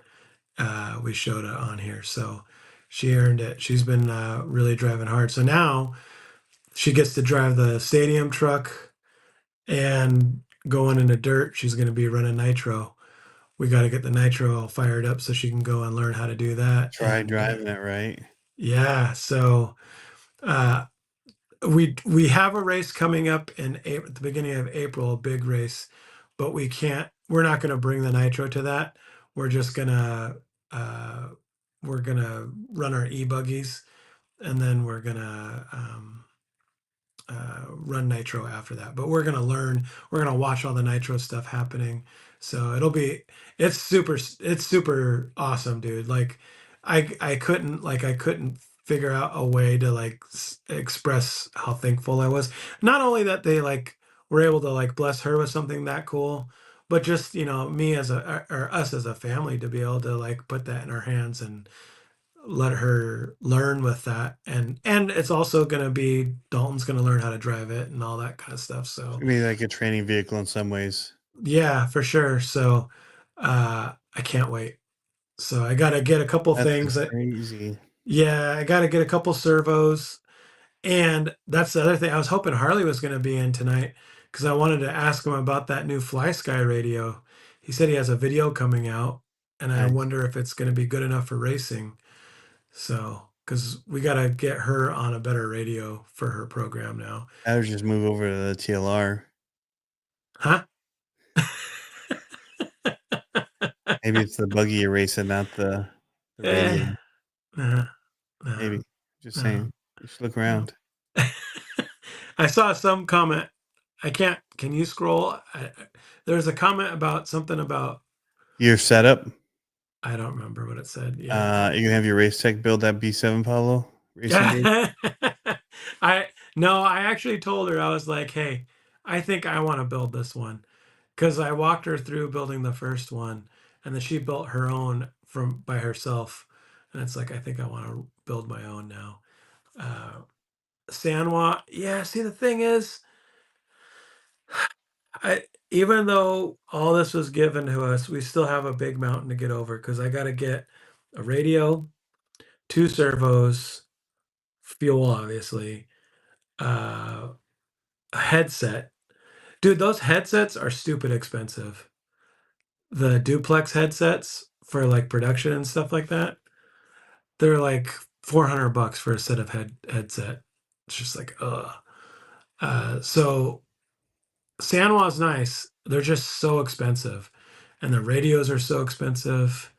we showed it on here. So she earned it. She's been really driving hard. So now she gets to drive the stadium truck and going into dirt. She's going to be running nitro. We got to get the nitro all fired up so she can go and learn how to do that. Try driving it, right? Yeah. So we have a race coming up at the beginning of April, a big race, but we're not going to bring the nitro to that. We're just gonna run our e-buggies, and then we're gonna run nitro after that. But we're gonna watch all the nitro stuff happening. So it's super awesome, dude. Like I couldn't figure out a way to like express how thankful I was. Not only that they like were able to like bless her with something that cool, but just, you know, me as a, or us as a family to be able to like put that in our hands and let her learn with that. And it's also going to be, Dalton's going to learn how to drive it and all that kind of stuff. So I mean, like a training vehicle in some ways. yeah, for sure. So I can't wait. So I got to get a couple things that, crazy. yeah, I got to get a couple servos. And that's the other thing. I was hoping Harley was going to be in tonight because I wanted to ask him about that new Fly Sky radio. He said he has a video coming out, and I Nice. wonder if it's going to be good enough for racing. So, because we got to get her on a better radio for her program now. I would just move over to the TLR. Huh? Maybe it's the buggy you're racing, not the radio. Maybe. Just saying. You should look around. I saw some comment. Can you scroll? There's a comment about something about your setup. I don't remember what it said. Yeah. You can have your race tech build that B7 Pablo. I actually told her, I was like, hey, I think I want to build this one. Because I walked her through building the first one, and then she built her own by herself. And it's like, I think I want to build my own now. Sanwa, yeah, see, the thing is, even though all this was given to us, we still have a big mountain to get over because I got to get a radio, 2 servos, fuel, obviously, a headset. Dude, those headsets are stupid expensive. The duplex headsets for like production and stuff like that, they're like $400 for a set of headset. It's just like, so Sanwa's nice. They're just so expensive, and the radios are so expensive.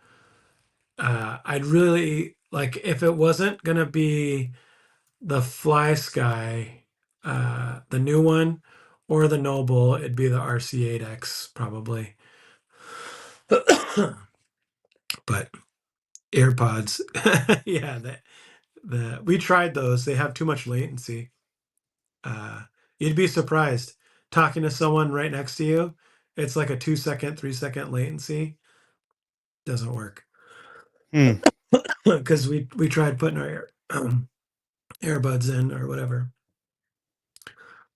I'd really like if it wasn't gonna be the Fly Sky, the new one, or the Noble, it'd be the RC8X probably. But AirPods, yeah, we tried those. They have too much latency. You'd be surprised talking to someone right next to you. It's like a 2-second, 3-second latency. Doesn't work. Because we tried putting our earbuds in or whatever.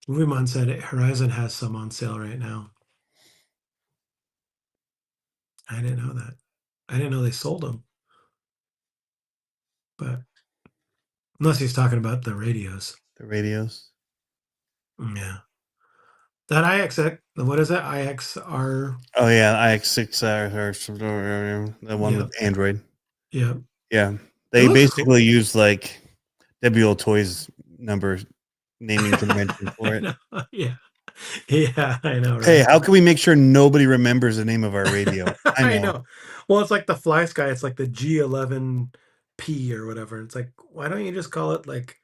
Movimon said Horizon has some on sale right now. I didn't know that. I didn't know they sold them. But unless he's talking about the radios. The radios. Yeah. That IX, what is that? IXR. Oh yeah, IX6R or the one with Android. Yeah. Yeah. They basically use like WL Toys number naming convention for it. Yeah. Yeah, I know. Right? Hey, how can we make sure nobody remembers the name of our radio? I know. Well, it's like the Fly Sky. It's like the G11P or whatever. It's like, why don't you just call it like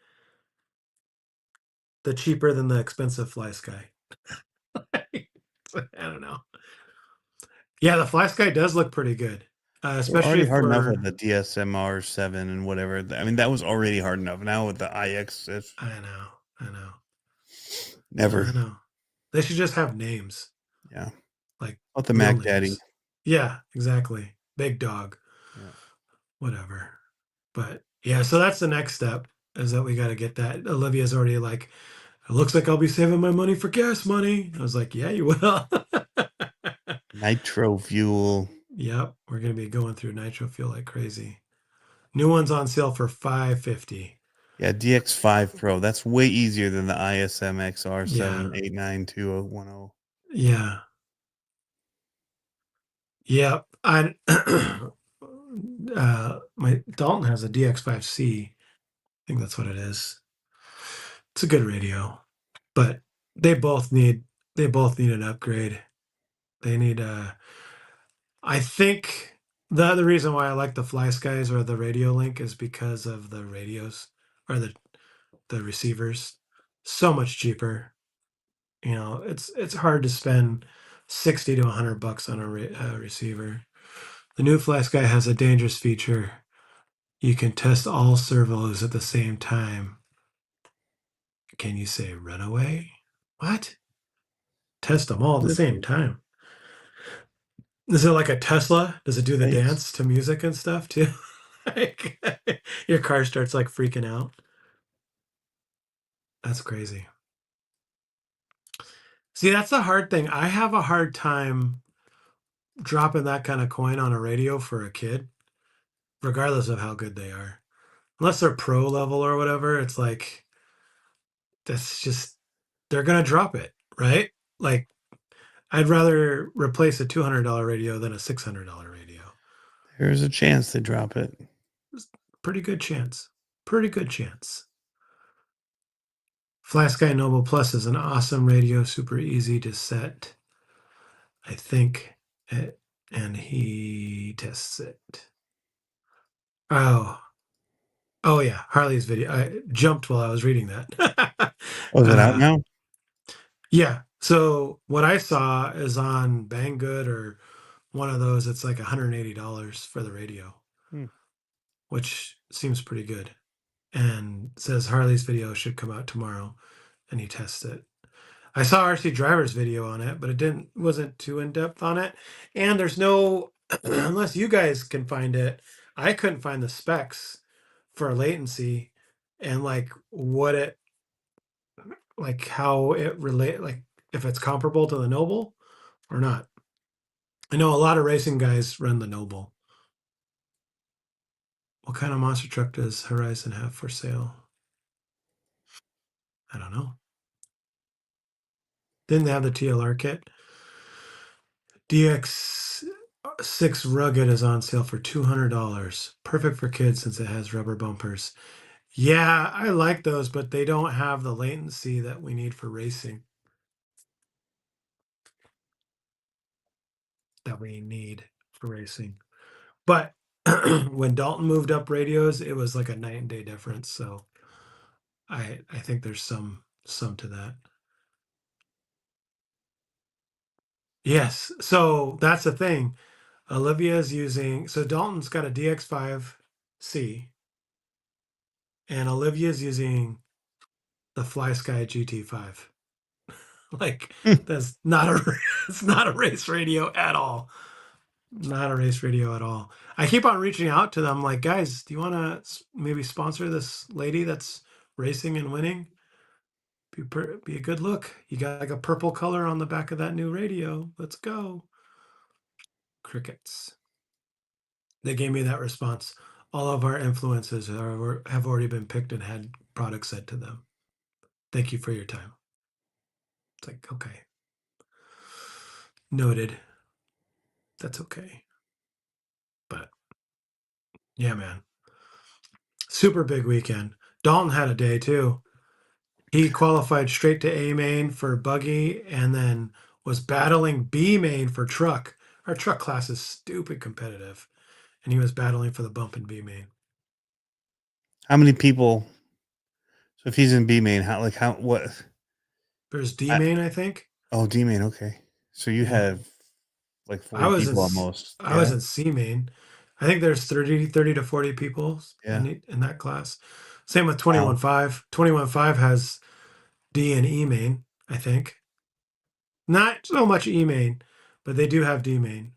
the cheaper than the expensive Fly Sky? I don't know. Yeah, the Fly Sky does look pretty good. Especially hard enough with the DSMR 7 and whatever. I mean, that was already hard enough. Now with the IX, I know. Never. I know. They should just have names. Yeah. Like the Mac Daddy. Yeah, exactly. Big Dog. Yeah. Whatever. But yeah, so that's the next step, is that we got to get that. Olivia's already like, it looks like I'll be saving my money for gas money. I was like, yeah, you will. Nitro fuel. Yep, we're gonna be going through nitro fuel like crazy. New one's on sale for $550. Yeah, DX5 Pro. That's way easier than the ISM XR7892010. Yeah. Yeah. My Dalton has a DX5C. I think that's what it is. It's a good radio, but they both need an upgrade. They need I think the other reason why I like the Fly Skies or the Radio Link is because of the radios or the receivers. So much cheaper. You know, it's hard to spend $60 to $100 on a receiver. The new Fly Sky has a dangerous feature. You can test all servos at the same time. Can you say runaway? What? Test them all at the same time. Is it like a Tesla? Does it do the dance to music and stuff too? Like, your car starts like freaking out. That's crazy. See, that's the hard thing. I have a hard time dropping that kind of coin on a radio for a kid, regardless of how good they are. Unless they're pro level or whatever, it's like that's just they're gonna drop it, right? Like I'd rather replace a $200 radio than a $600 radio. There's a chance they drop it. Pretty good chance. Pretty good chance. Fly Sky Noble Plus is an awesome radio, super easy to set. I think it, and he tests it. Oh yeah, Harley's video. I jumped while I was reading that. Oh, is it out now? Yeah. So what I saw is on Banggood or one of those. It's like $180 for the radio, which seems pretty good. And says Harley's video should come out tomorrow, and he tests it. I saw RC Driver's video on it, but it wasn't too in depth on it. And there's no, unless you guys can find it, I couldn't find the specs for latency and like how it relate, like if it's comparable to the Noble or not. I know a lot of racing guys run the Noble. What kind of monster truck does Horizon have for sale? I don't know. Didn't they have the TLR kit? DX6 Rugged is on sale for $200. Perfect for kids since it has rubber bumpers. Yeah, I like those, but they don't have the latency that we need for racing. But when Dalton moved up radios, it was like a night and day difference. So I think there's some to that. Yes. So that's the thing. Olivia's using, so Dalton's got a DX5C, and Olivia's using the Fly Sky GT5. Like that's not it's not a race radio at all. Not a race radio at all. I keep on reaching out to them like, guys, do you want to maybe sponsor this lady that's racing and winning? Be a good look. You got like a purple color on the back of that new radio. Let's go. Crickets. They gave me that response. All of our influences have already been picked and had products sent to them. Thank you for your time. It's like, okay. Noted. That's okay. But yeah, man. Super big weekend. Dalton had a day too. He qualified straight to A main for buggy and then was battling B main for truck. Our truck class is stupid competitive. And he was battling for the bump in B main. How many people? So if he's in B main, what? There's D main, I think. Oh, D main. Okay. So you have like 40 people almost. I was in C main. I think there's 30 to 40 people in that class. Same with 21.5. 21.5 has D and E main, I think. Not so much E main, but they do have D main.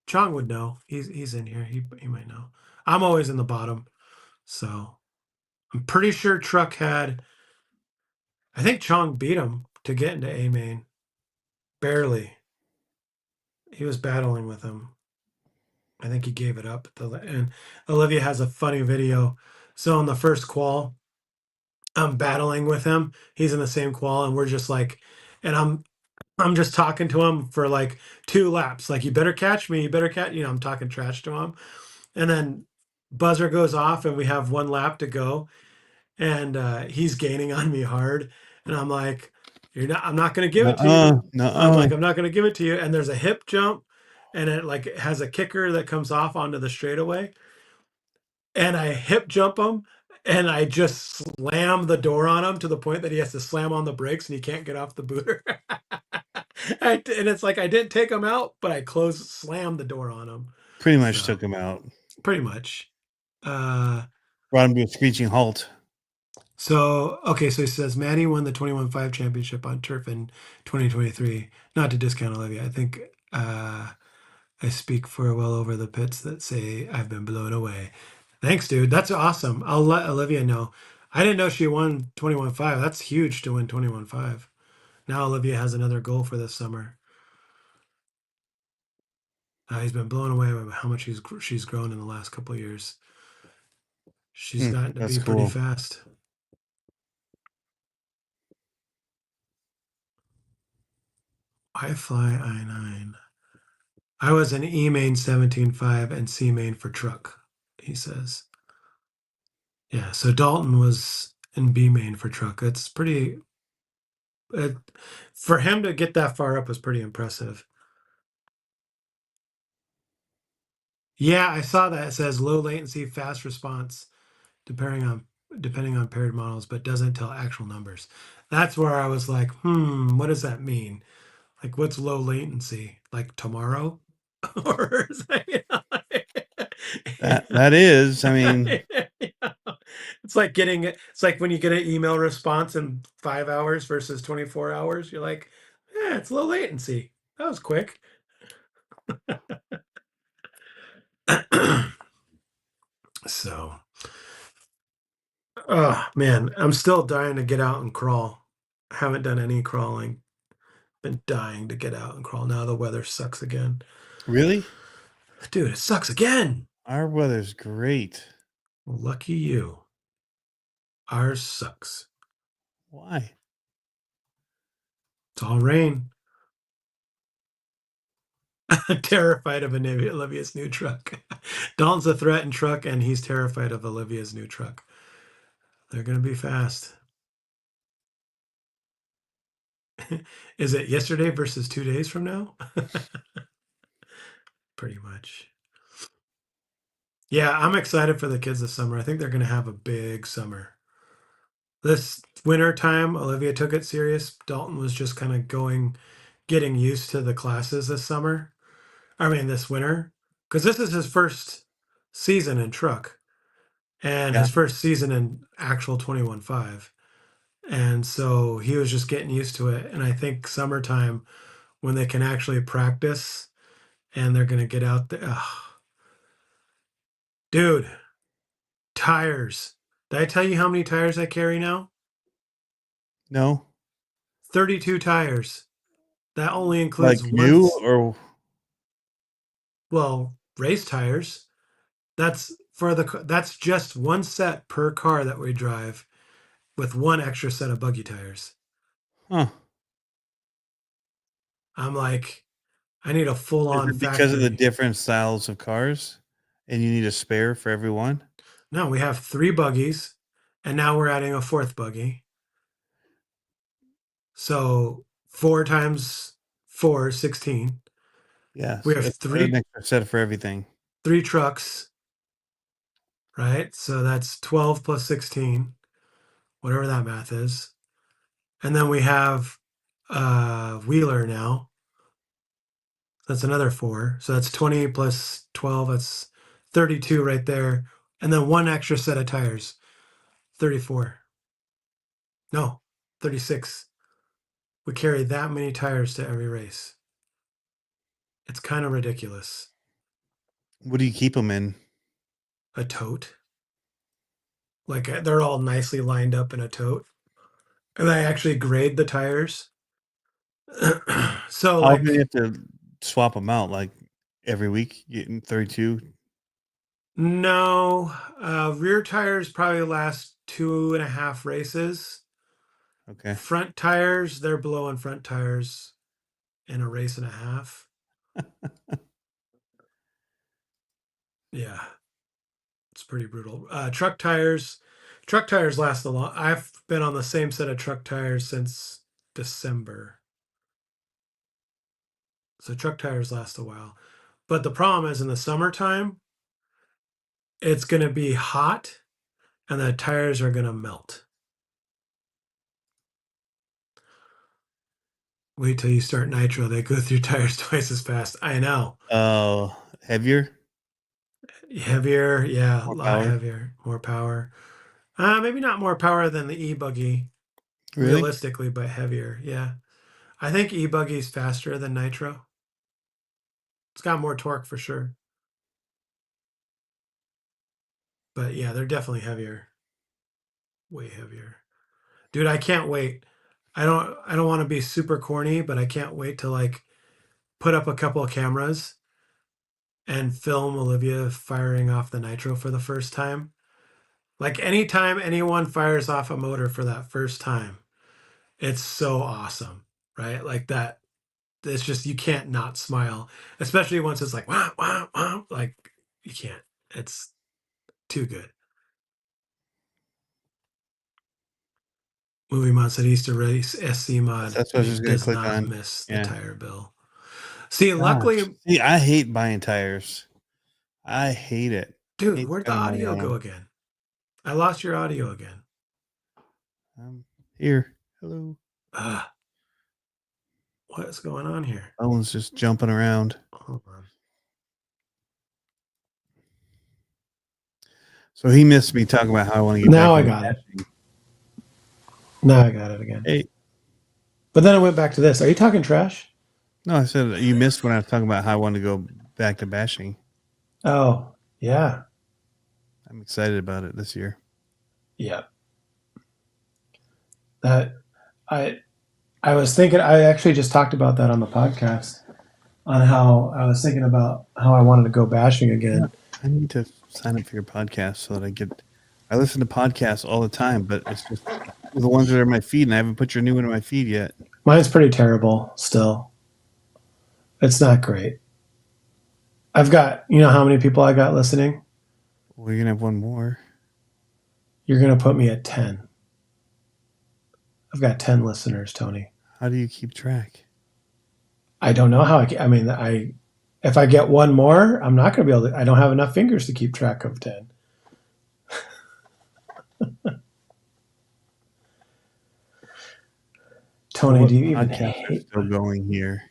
Chong would know. He's in here. He might know. I'm always in the bottom. So I'm pretty sure Truck had, I think Chong beat him to get into A main. Barely. He was battling with him. I think he gave it up. And Olivia has a funny video. So in the first qual, I'm battling with him. He's in the same qual, and we're just like, and I'm just talking to him for like 2 laps. Like, you better catch me. You better catch. I'm talking trash to him. And then buzzer goes off, and we have 1 lap to go, and he's gaining on me hard, and I'm like, I'm not going to give it to you. I'm like, I'm not going to give it to you. And there's a hip jump, and it has a kicker that comes off onto the straightaway. And I hip jump him, and I just slam the door on him to the point that he has to slam on the brakes and he can't get off the booter. And it's like, I didn't take him out, but I slammed the door on him. Pretty much took him out. Pretty much. Brought him to a screeching halt. So he says Maddie won the 21.5 championship on turf in 2023. Not to discount Olivia, I think I speak for well over the pits that say I've been blown away. Thanks, dude. That's awesome. I'll let Olivia know. I didn't know she won 21.5. That's huge to win 21.5. Now Olivia has another goal for this summer. He's been blown away by how much she's grown in the last couple of years. She's gotten to be pretty fast. I fly I-9. I was an E main 17.5 and C main for truck, he says. Yeah, so Dalton was in B main for truck. That's pretty. For him to get that far up was pretty impressive. Yeah, I saw that. It says low latency, fast response, depending on paired models, but doesn't tell actual numbers. That's where I was like, what does that mean? Like, what's low latency? Like tomorrow? Or that is, I mean, it's like when you get an email response in 5 hours versus 24 hours. You're like, yeah, it's low latency. That was quick. So, oh man, I'm still dying to get out and crawl. I haven't done any crawling. Been dying to get out and crawl. Now the weather sucks again. Really? Dude, it sucks again. Our weather's great. Well, lucky you. Ours sucks. Why? It's all rain. I'm terrified of Olivia's new truck. Dalton's a threat in truck, and he's terrified of Olivia's new truck. They're going to be fast. Is it yesterday versus 2 days from now? Pretty much. Yeah, I'm excited for the kids this summer. I think they're going to have a big summer. This winter time, Olivia took it serious. Dalton was just kind of getting used to the classes this summer. I mean, this winter, because this is his first season in truck and his first season in actual 21.5. And so he was just getting used to it. And I think summertime, when they can actually practice and they're going to get out there. Dude, tires. Did I tell you how many tires I carry now? No. 32 tires. That only includes like new or race tires. That's just one set per car that we drive with one extra set of buggy tires. Huh. I'm like, I need a full-on factory. Because of the different styles of cars and you need a spare for every one? No, we have 3 buggies and now we're adding a 4th buggy. So 4 times 4 is 16. Yeah. We have 3 an extra set for everything. 3 trucks. Right? So that's 12 plus 16, whatever that math is. And then we have Wheeler now. That's another 4. So that's 20 plus 12. That's 32 right there. And then one extra set of tires. 34. No, 36. We carry that many tires to every race. It's kind of ridiculous. What do you keep them in? A tote. Like they're all nicely lined up in a tote. And I actually grade the tires. So how do you have to swap them out? Like every week, getting 32? No, rear tires probably last 2.5 races. Okay. Front tires, they're blowing front tires in a race and a half. Yeah, it's pretty brutal. Truck tires last a long. I've been on the same set of truck tires since December. So truck tires last a while. But the problem is in the summertime, it's going to be hot and the tires are going to melt. Wait till you start nitro. They go through tires twice as fast. I know. Oh, heavier? Heavier, yeah, a More lot power. heavier, more power. Maybe not more power than the e-buggy, Really? realistically, but heavier. Yeah, I think e-buggy's faster than nitro. It's got more torque for sure. But yeah, they're definitely heavier. Way heavier. Dude, I can't wait. I don't want to be super corny, but I can't wait to like put up a couple of cameras and film Olivia firing off the nitro for the first time. Like anytime anyone fires off a motor for that first time, it's so awesome, right? Like that. It's just you can't not smile, especially once it's like wow, wow, wow. Like you can't. It's too good. Movie Mod said he used to race SC Mod, That's what I and was he just gonna does click not on. miss the Yeah. tire bill. See, Gosh. luckily, See, I hate buying tires. I hate it. I dude, hate where'd the spending money audio on go them. again? I lost your audio again. Here. Hello. What is going on here? Owen's just jumping around. Hold on. So he missed me talking about how I want to get Now back I into got it. bashing. Now I got it again. Hey. But then I went back to this. Are you talking trash? No, I said you missed when I was talking about how I wanted to go back to bashing. Oh, yeah. I'm excited about it this year. Yeah. That I was thinking I actually just talked about that on the podcast on how I was thinking about how I wanted to go bashing again. I need to sign up for your podcast so that I listen to podcasts all the time, but it's just the ones that are in my feed, and I haven't put your new one in my feed yet. Mine's pretty terrible still. It's not great. I've got, you know how many people I got listening? Well, you're going to have one more. You're going to put me at 10. I've got 10 listeners, Tony. How do you keep track? I don't know how if I get one more, I'm not going to be able to, I don't have enough fingers to keep track of 10. Tony, do you even hate still going here?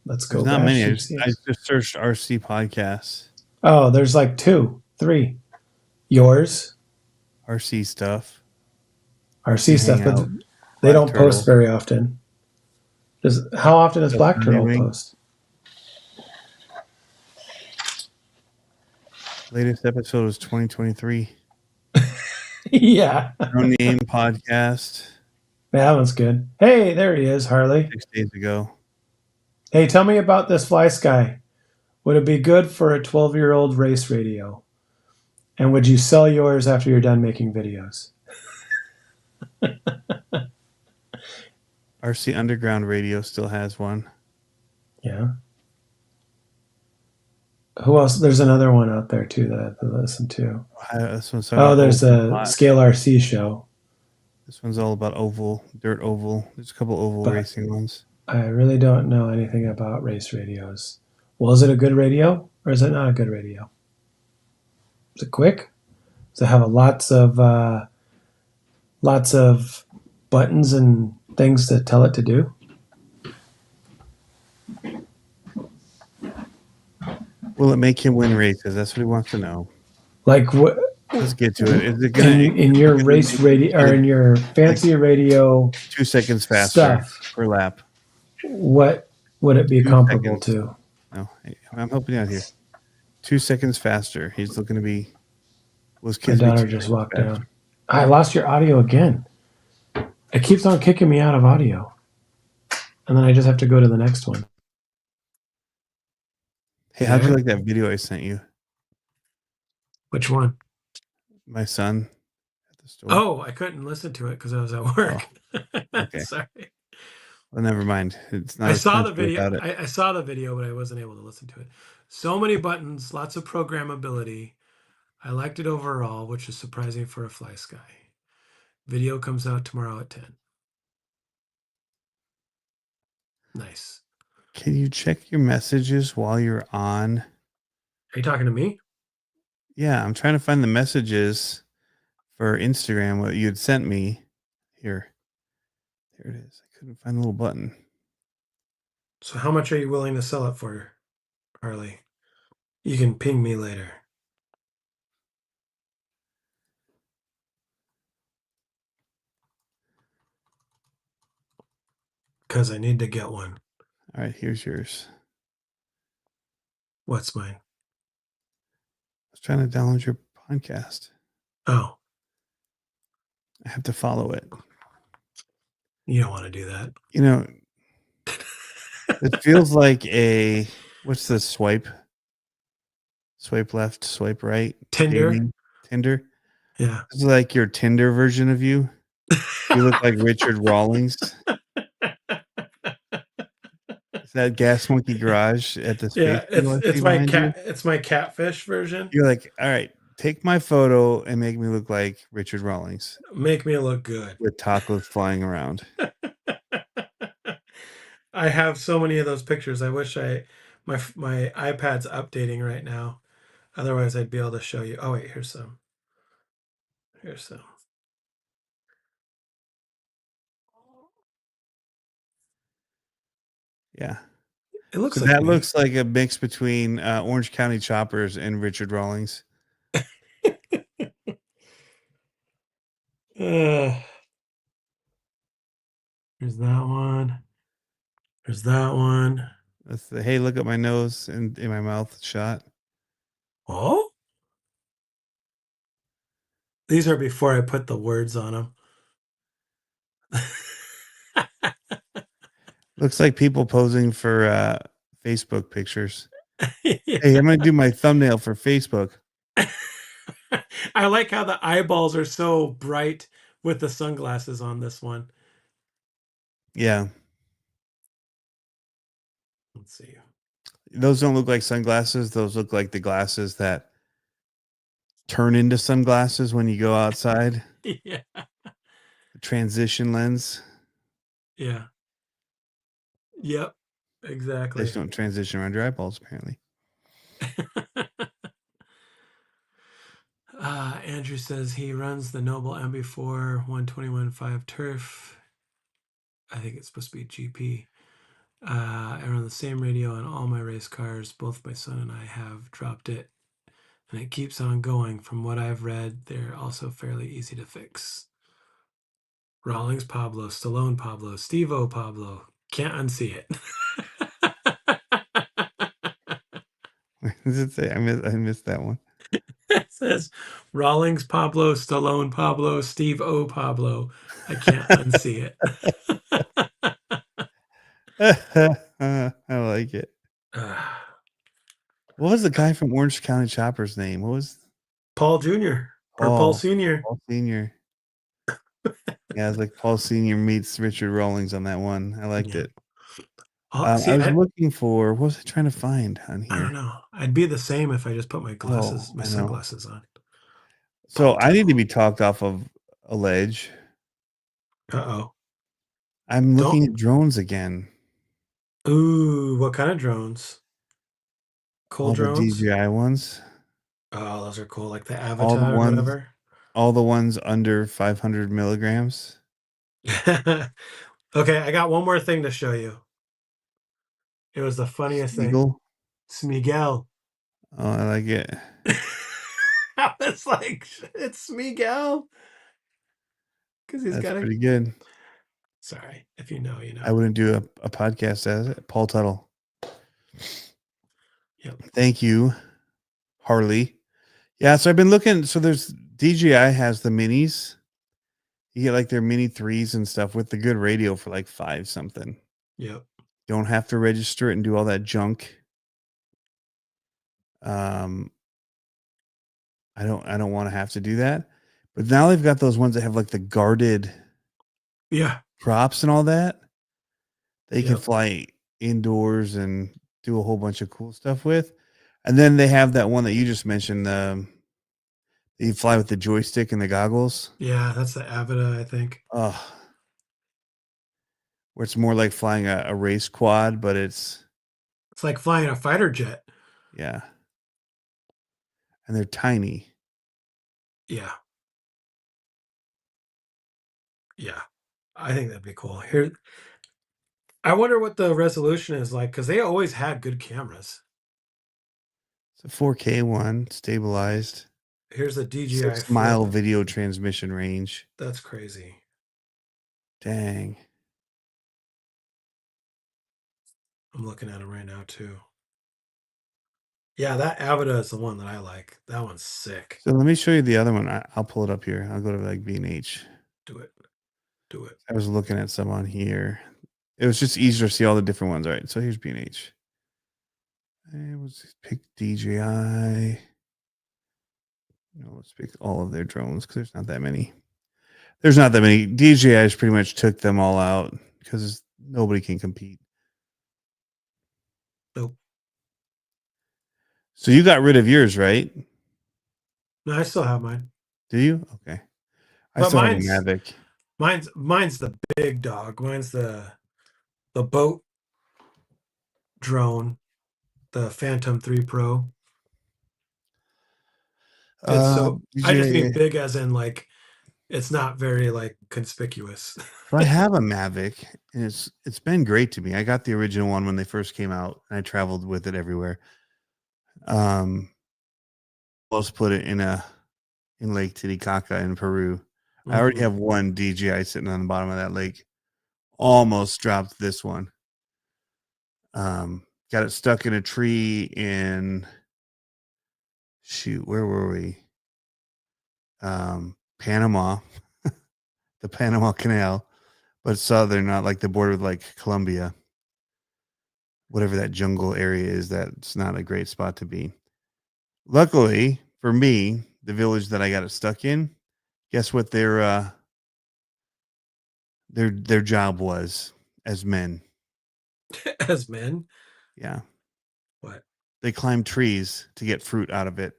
Let's go. There's not many. I just searched RC podcasts. Oh, there's like 2, 3. Yours, RC stuff, RC stuff, but they don't post very often. How often does Black Turtle post? Latest episode was 2023. Yeah. No Name podcast. That one's good. Hey, there he is, Harley. 6 days ago. Hey, tell me about this Fly Sky. Would it be good for a 12-year-old race radio? And would you sell yours after you're done making videos? RC Underground Radio still has one. Yeah. Who else? There's another one out there too that I have to listen to. There's the Scale RC show. This one's all about dirt oval. There's a couple oval racing ones. I really don't know anything about race radios. Well, is it a good radio or is it not a good radio? Is it quick? Does it have lots of buttons and things to tell it to do? Will it make him win races? That's what he wants to know. Like what? Let's get to it. Is it gonna, in your race radio or in your fancy radio 2 seconds faster per lap? What would it be comparable to? No, I'm helping you out here. 2 seconds faster. He's looking to be. My daughter just walked down. I lost your audio again. It keeps on kicking me out of audio, and then I just have to go to the next one. Hey, how'd you like that video I sent you? Which one? My son at the store. Oh, I couldn't listen to it because I was at work. Oh, okay. Sorry. Well, never mind. It's not. I saw the video. I saw the video, but I wasn't able to listen to it. So many buttons, lots of programmability. I liked it overall, which is surprising for a Fly Sky. Video comes out tomorrow at 10. Nice. Can you check your messages while you're on? Are you talking to me? Yeah, I'm trying to find the messages for Instagram what you had sent me. Here. There it is. I couldn't find the little button. So how much are you willing to sell it for, Harley? You can ping me later. Because I need to get one. All right, here's yours. What's mine? I was trying to download your podcast. Oh. I have to follow it. You don't want to do that. You know, it feels like what's the swipe? Swipe left, swipe right. Tinder. Tinder. Yeah. It's like your Tinder version of you. You look like Richard Rawlings. Is that Gas Monkey Garage at the space? Yeah, it's my cat. It's my catfish version. You're like, all right, take my photo and make me look like Richard Rawlings. Make me look good with tacos flying around. I have so many of those pictures. I wish my iPad's updating right now. Otherwise, I'd be able to show you. Oh wait, here's some. Here's some. Yeah. It looks so like that looks like a mix between Orange County Choppers and Richard Rawlings. There's that one. There's that one. That's the hey, look at my nose and in my mouth shot. Oh, these are before I put the words on them. Looks like people posing for Facebook pictures. Yeah. Hey, I'm gonna do my thumbnail for Facebook. I like how the eyeballs are so bright with the sunglasses on this one. Yeah. Let's see. Those don't look like sunglasses. Those look like the glasses that turn into sunglasses when you go outside. Yeah. The transition lens. Yeah. Yep. Exactly. They just don't transition around your eyeballs, apparently. Andrew says he runs the Noble MB4 121.5 Turf. I think it's supposed to be GP. I run the same radio on all my race cars. Both my son and I have dropped it, and it keeps on going. From what I've read, they're also fairly easy to fix. Rawlings Pablo, Stallone Pablo, Steve-O Pablo. Can't unsee it. What does it say? I missed that one. It says Rawlings Pablo, Stallone Pablo, Steve-O Pablo. I can't unsee it. I like it. What was the guy from Orange County Choppers' name? What was Paul Jr. or Paul Sr. Paul Sr. Yeah, it's like Paul Sr. meets Richard Rawlings on that one. I liked it. I was looking for what was I trying to find on here? I don't know. I'd be the same if I just put my glasses, my sunglasses on. So I need to be talked off of a ledge. Uh-oh. I'm looking at drones again. Ooh, what kind of drones? Cool drones? The DJI ones. Oh, those are cool. Like the Avatar or whatever. All the ones under 500 milligrams. Okay, I got one more thing to show you. It was the funniest thing. Smigel. Oh, I like it. I was like, it's Smigel. Because he's got pretty good. Sorry, if you know, you know. I wouldn't do a podcast as it. Paul Tuttle. Yep. Thank you, Harley. Yeah, so I've been looking. So there's DJI has the minis. You get like their mini 3s and stuff with the good radio for like $5 something. Yep. Don't have to register it and do all that junk. I don't want to have to do that. But now they've got those ones that have like the guarded props and all that. They can fly indoors and do a whole bunch of cool stuff with. And then they have that one that you just mentioned, you fly with the joystick and the goggles. Yeah, that's the Avida, I think. Where it's more like flying a race quad, but it's like flying a fighter jet. Yeah. And they're tiny. Yeah. Yeah. I think that'd be cool. Here, I wonder what the resolution is like, because they always had good cameras. It's a 4K one, stabilized. Here's a DJI 6-mile video transmission range. That's crazy. Dang. I'm looking at it right now too. Yeah, that Avida is the one that I like. That one's sick. So let me show you the other one. I'll pull it up here. I'll go to like B&H. Do it. Do it. I was looking at some on here. It was just easier to see all the different ones. All right. So here's B&H. Let's pick DJI. No, let's pick all of their drones because there's not that many. There's not that many. DJI's pretty much took them all out because nobody can compete. Nope. So you got rid of yours, right? No, I still have mine. Do you? Okay. I still have a Mavic. Mine's the big dog. Mine's the boat drone, the Phantom 3 Pro. So I just mean big as in like it's not very like conspicuous. I have a Mavic and it's been great to me. I got the original one when they first came out and I traveled with it everywhere. Let's put it in Lake Titicaca in Peru. Mm-hmm. I already have one DJI sitting on the bottom of that lake. Almost dropped this one. Got it stuck in a tree in where were we? Panama, the Panama Canal, but southern, not like the border with like Colombia, whatever that jungle area is. That's not a great spot to be. Luckily for me, the village that I got it stuck in, guess what their job was as men? As men? Yeah. What? They climbed trees to get fruit out of it.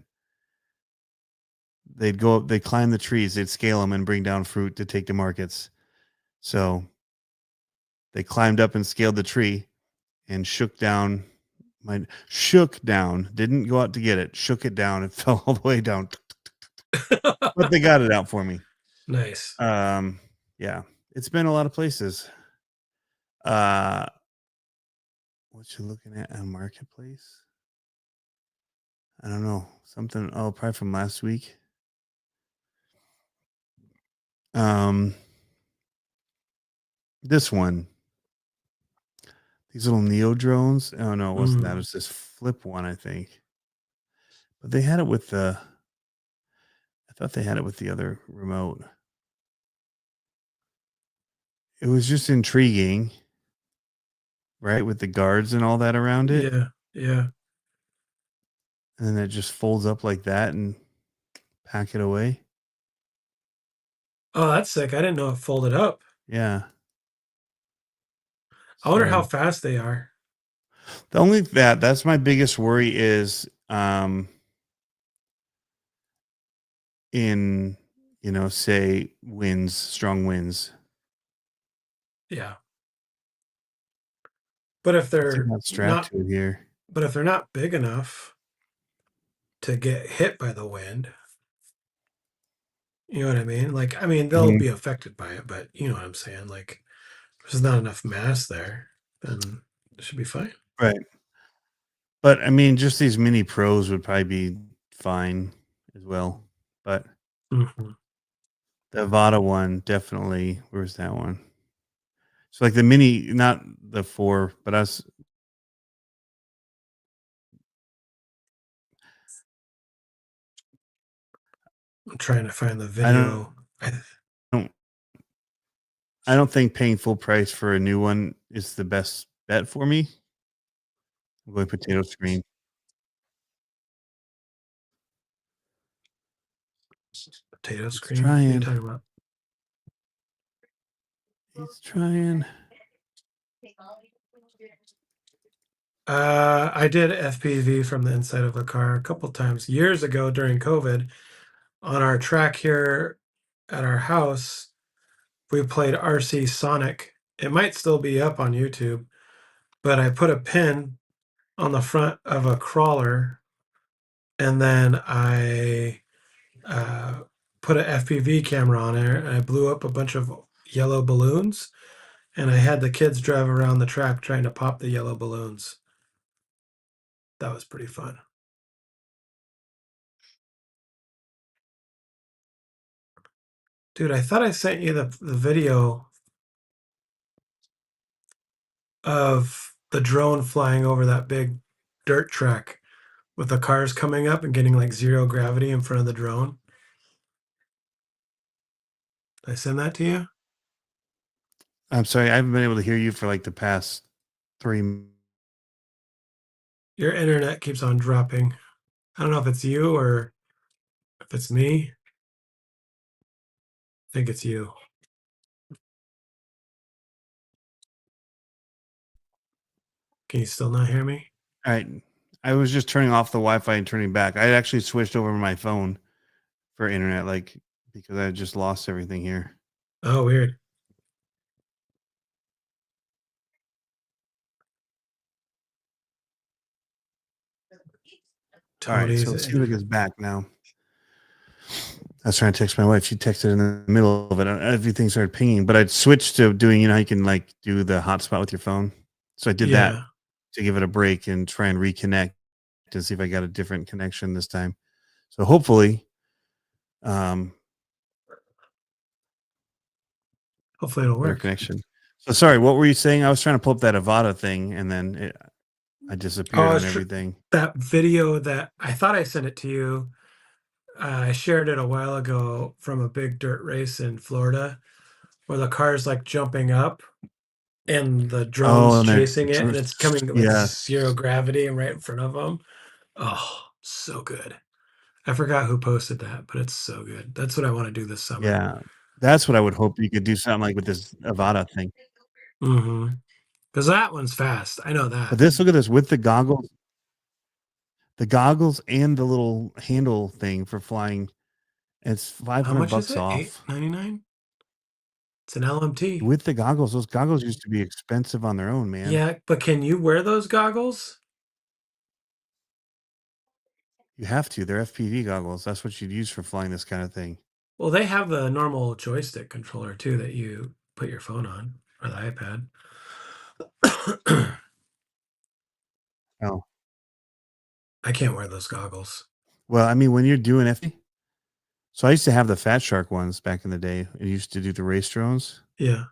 They'd climb the trees, they'd scale them and bring down fruit to take to markets. So they climbed up and scaled the tree and shook down, didn't go out to get it, shook it down and fell all the way down. But they got it out for me. Nice. Yeah, it's been a lot of places. What you looking at on Marketplace? I don't know. Something, probably from last week. This one, these little Neo drones. Oh no, it wasn't that. It was this flip one, I think. But they had it with I thought they had it with the other remote. It was just intriguing, right? With the guards and all that around it. Yeah, yeah. And then it just folds up like that and pack it away. Oh, that's sick. I didn't know it folded up. Yeah. I wonder how fast they are. The only that's my biggest worry is in say strong winds. Yeah. But if they're not strapped to here. But if they're not big enough to get hit by the wind, you know what I mean? Like, I mean, they'll be affected by it, but you know what I'm saying? Like, if there's not enough mass there, then it should be fine. Right. But I mean, just these mini pros would probably be fine as well. But the Avata one, definitely. Where's that one? So like the mini, not the 4, but I'm trying to find the video. I don't think paying full price for a new one is the best bet for me. I'm going potato screen. Potato screen? What are you talking about? He's trying. I did FPV from the inside of a car a couple times years ago during COVID. On our track here at our house, we played RC Sonic. It might still be up on YouTube, but I put a pin on the front of a crawler, and then I put an FPV camera on there, and I blew up a bunch of yellow balloons, and I had the kids drive around the track trying to pop the yellow balloons. That was pretty fun. Dude, I thought I sent you the video of the drone flying over that big dirt track with the cars coming up and getting like zero gravity in front of the drone. Did I send that to you? I'm sorry, I haven't been able to hear you for like the past 3 Your internet keeps on dropping. I don't know if it's you or if it's me. I think it's you. Can you still not hear me? All right. I was just turning off the Wi-Fi and turning back. I actually switched over to my phone for internet, like because I just lost everything here. Oh, weird. All right, so let's see if it gets back now. I was trying to text my wife. She texted in the middle of it. Everything started pinging, but I'd switched to doing, you can like do the hotspot with your phone. So I did that to give it a break and try and reconnect to see if I got a different connection this time. So hopefully it'll work. Connection. So sorry, what were you saying? I was trying to pull up that Avada thing and then I disappeared on everything. That video that I thought I sent it to you. I shared it a while ago from a big dirt race in Florida where the car's like jumping up and the drone's chasing it and it's coming with zero gravity and right in front of them. Oh, so good. I forgot who posted that, but it's so good. That's what I want to do this summer. Yeah, that's what I would hope you could do something like with this Avada thing. Mm-hmm. Because that one's fast. I know that. But look at this with the goggles. The goggles and the little handle thing for flying. It's $500 off. $8.99. It's an LMT. With the goggles, those goggles used to be expensive on their own, man. Yeah, but can you wear those goggles? You have to. They're FPV goggles. That's what you'd use for flying this kind of thing. Well, they have the normal joystick controller too that you put your phone on or the iPad. Oh. I can't wear those goggles. Well, I mean, when you're doing FPV, so I used to have the Fat Shark ones back in the day. I used to do the race drones. Yeah.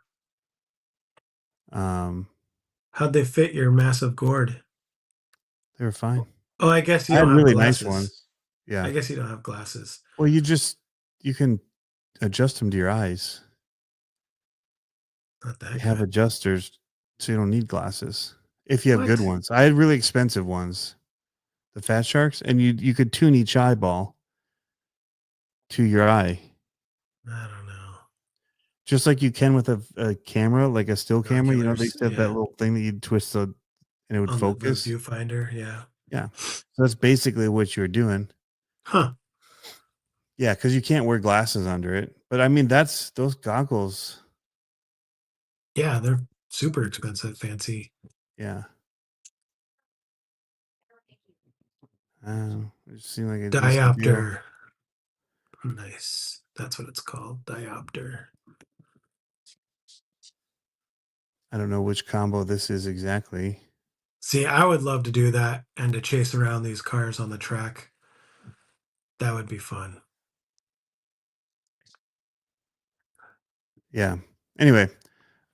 How'd they fit your massive gourd? They were fine. Oh, I guess you don't have really glasses. Nice ones. Yeah. I guess you don't have glasses. Well, you can adjust them to your eyes. Not that you have adjusters, so you don't need glasses. If you have good ones. I had really expensive ones. The Fat Sharks, and you could tune each eyeball to your eye. I don't know. Just like you can with a camera, like a still camera. They said that little thing that you'd twist and it would focus. The viewfinder, yeah. Yeah. So that's basically what you're doing. Huh. Yeah, because you can't wear glasses under it. But I mean, those goggles. Yeah, they're super expensive, fancy. Yeah. It seemed like a diopter. Nice. That's what it's called. Diopter. I don't know which combo this is exactly. See, I would love to do that and to chase around these cars on the track. That would be fun. Yeah. Anyway,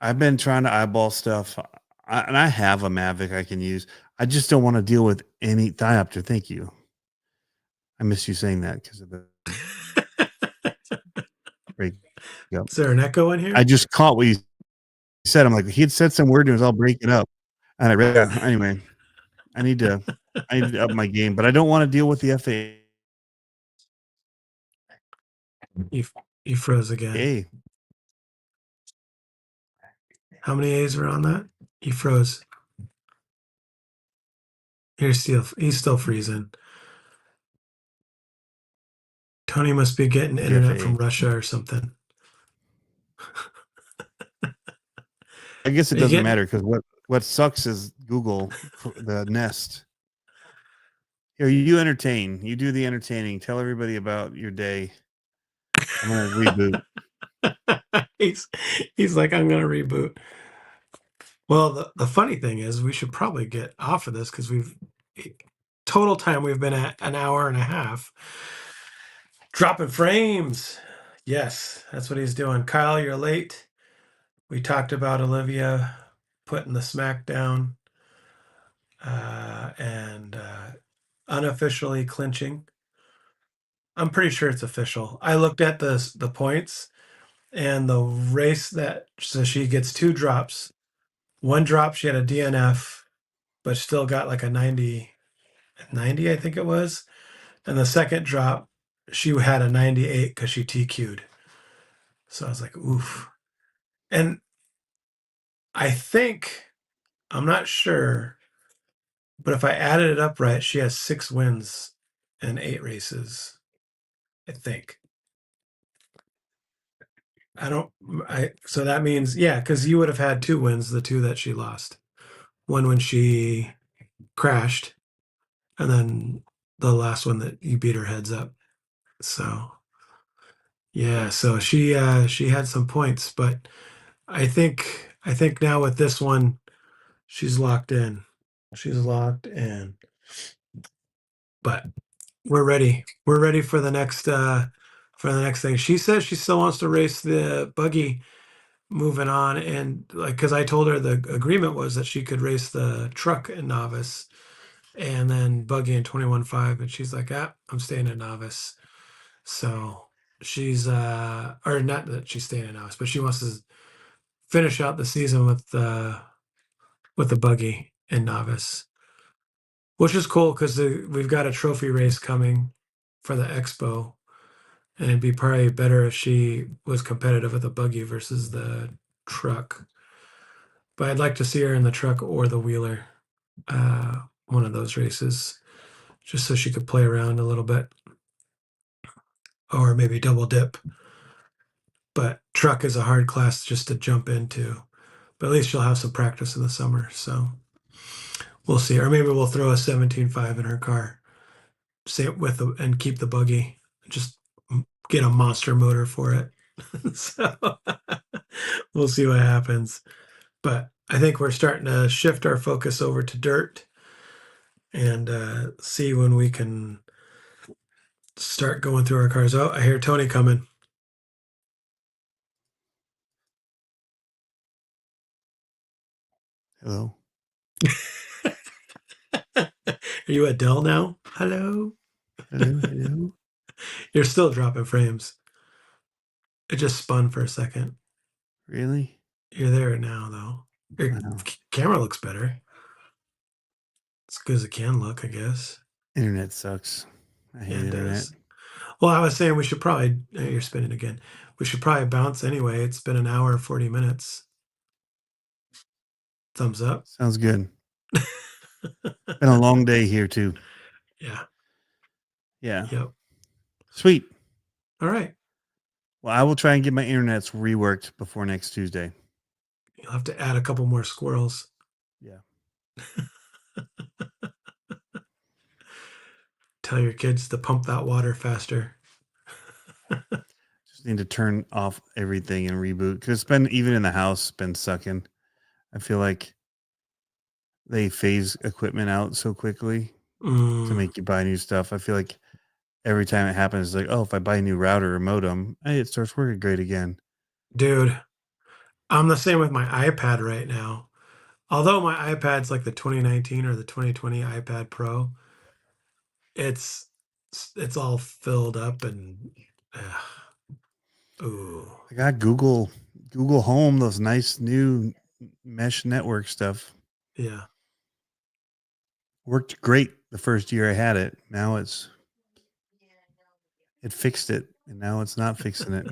I've been trying to eyeball stuff, and I have a Mavic I can use. I just don't want to deal with any diopter. Thank you. I miss you saying that because of the break. Yep. Is there an echo in here? I just caught what you said. I'm like, he had said some word and it was all breaking up. And I read anyway. I need to up my game, but I don't want to deal with the FAA. You froze again. Hey. How many A's were on that? You froze. He's still freezing. Tony must be getting internet from Russia or something. I guess it doesn't matter because what sucks is Google, the Nest. Here, you entertain. You do the entertaining. Tell everybody about your day. I'm gonna reboot. he's like, I'm gonna reboot. Well, the funny thing is, we should probably get off of this because total time we've been at an hour and a half. Dropping frames. Yes, that's what he's doing. Kyle, you're late. We talked about Olivia putting the smack down and unofficially clinching. I'm pretty sure it's official. I looked at the points and the race so she gets 2 drops. 1 drop, she had a DNF, but still got like a 90, I think it was. And the second drop, she had a 98 because she TQ'd. So I was like, oof. And I think, I'm not sure, but if I added it up right, she has 6 wins and 8 races. I think. So that means, yeah, because you would have had 2 wins, the 2 that she lost. One when she crashed, and then the last one that you beat her heads up. So yeah, so she had some points, but I think now with this one, she's locked in. She's locked in. But we're ready. We're ready for the next thing. She says she still wants to race the buggy moving on, and like, because I told her the agreement was that she could race the truck in novice and then buggy in 21.5, and she's like, I'm staying at novice. So she's or not that she's staying at novice, but she wants to finish out the season with the buggy in novice, which is cool because we've got a trophy race coming for the expo, and it'd be probably better if she was competitive with the buggy versus the truck. But I'd like to see her in the truck or the wheeler, one of those races, just so she could play around a little bit, or maybe double dip. But truck is a hard class just to jump into. But at least she'll have some practice in the summer, so we'll see. Or maybe we'll throw a 17.5 in her car, say it and keep the buggy, just get a monster motor for it. So we'll see what happens. But I think we're starting to shift our focus over to dirt and see when we can start going through our cars. Oh, I hear Tony coming. Hello. Are you at Dell now? Hello. Hello. You're still dropping frames. It just spun for a second. Really? You're there now, though. Your camera looks better. As good as it can look, I guess. Internet sucks. I hate internet. Well, I was saying we should probably, you're spinning again. We should probably bounce anyway. It's been an hour, 40 minutes. Thumbs up. Sounds good. Been a long day here too. Yeah. Yeah. Yep. Sweet. All right. Well, I will try and get my internets reworked before next Tuesday. You'll have to add a couple more squirrels. Yeah. Tell your kids to pump that water faster. Just need to turn off everything and reboot, because it's been, even in the house, been sucking. I feel like they phase equipment out so quickly to make you buy new stuff. I feel like every time it happens, it's like, oh, if I buy a new router or modem, hey, it starts working great again. Dude, I'm the same with my iPad right now. Although my iPad's like the 2019 or the 2020 iPad Pro, it's all filled up and ooh. I got Google Home, those nice new mesh network stuff. Yeah. Worked great the first year I had it. Now it fixed it, and now it's not fixing it.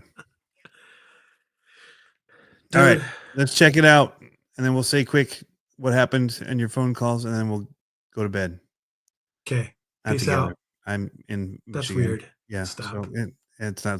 All right, let's check it out, and then we'll say quick what happened in your phone calls, and then we'll go to bed. Okay. Peace out. I'm in Michigan. That's weird. Yeah. Stop. So it's not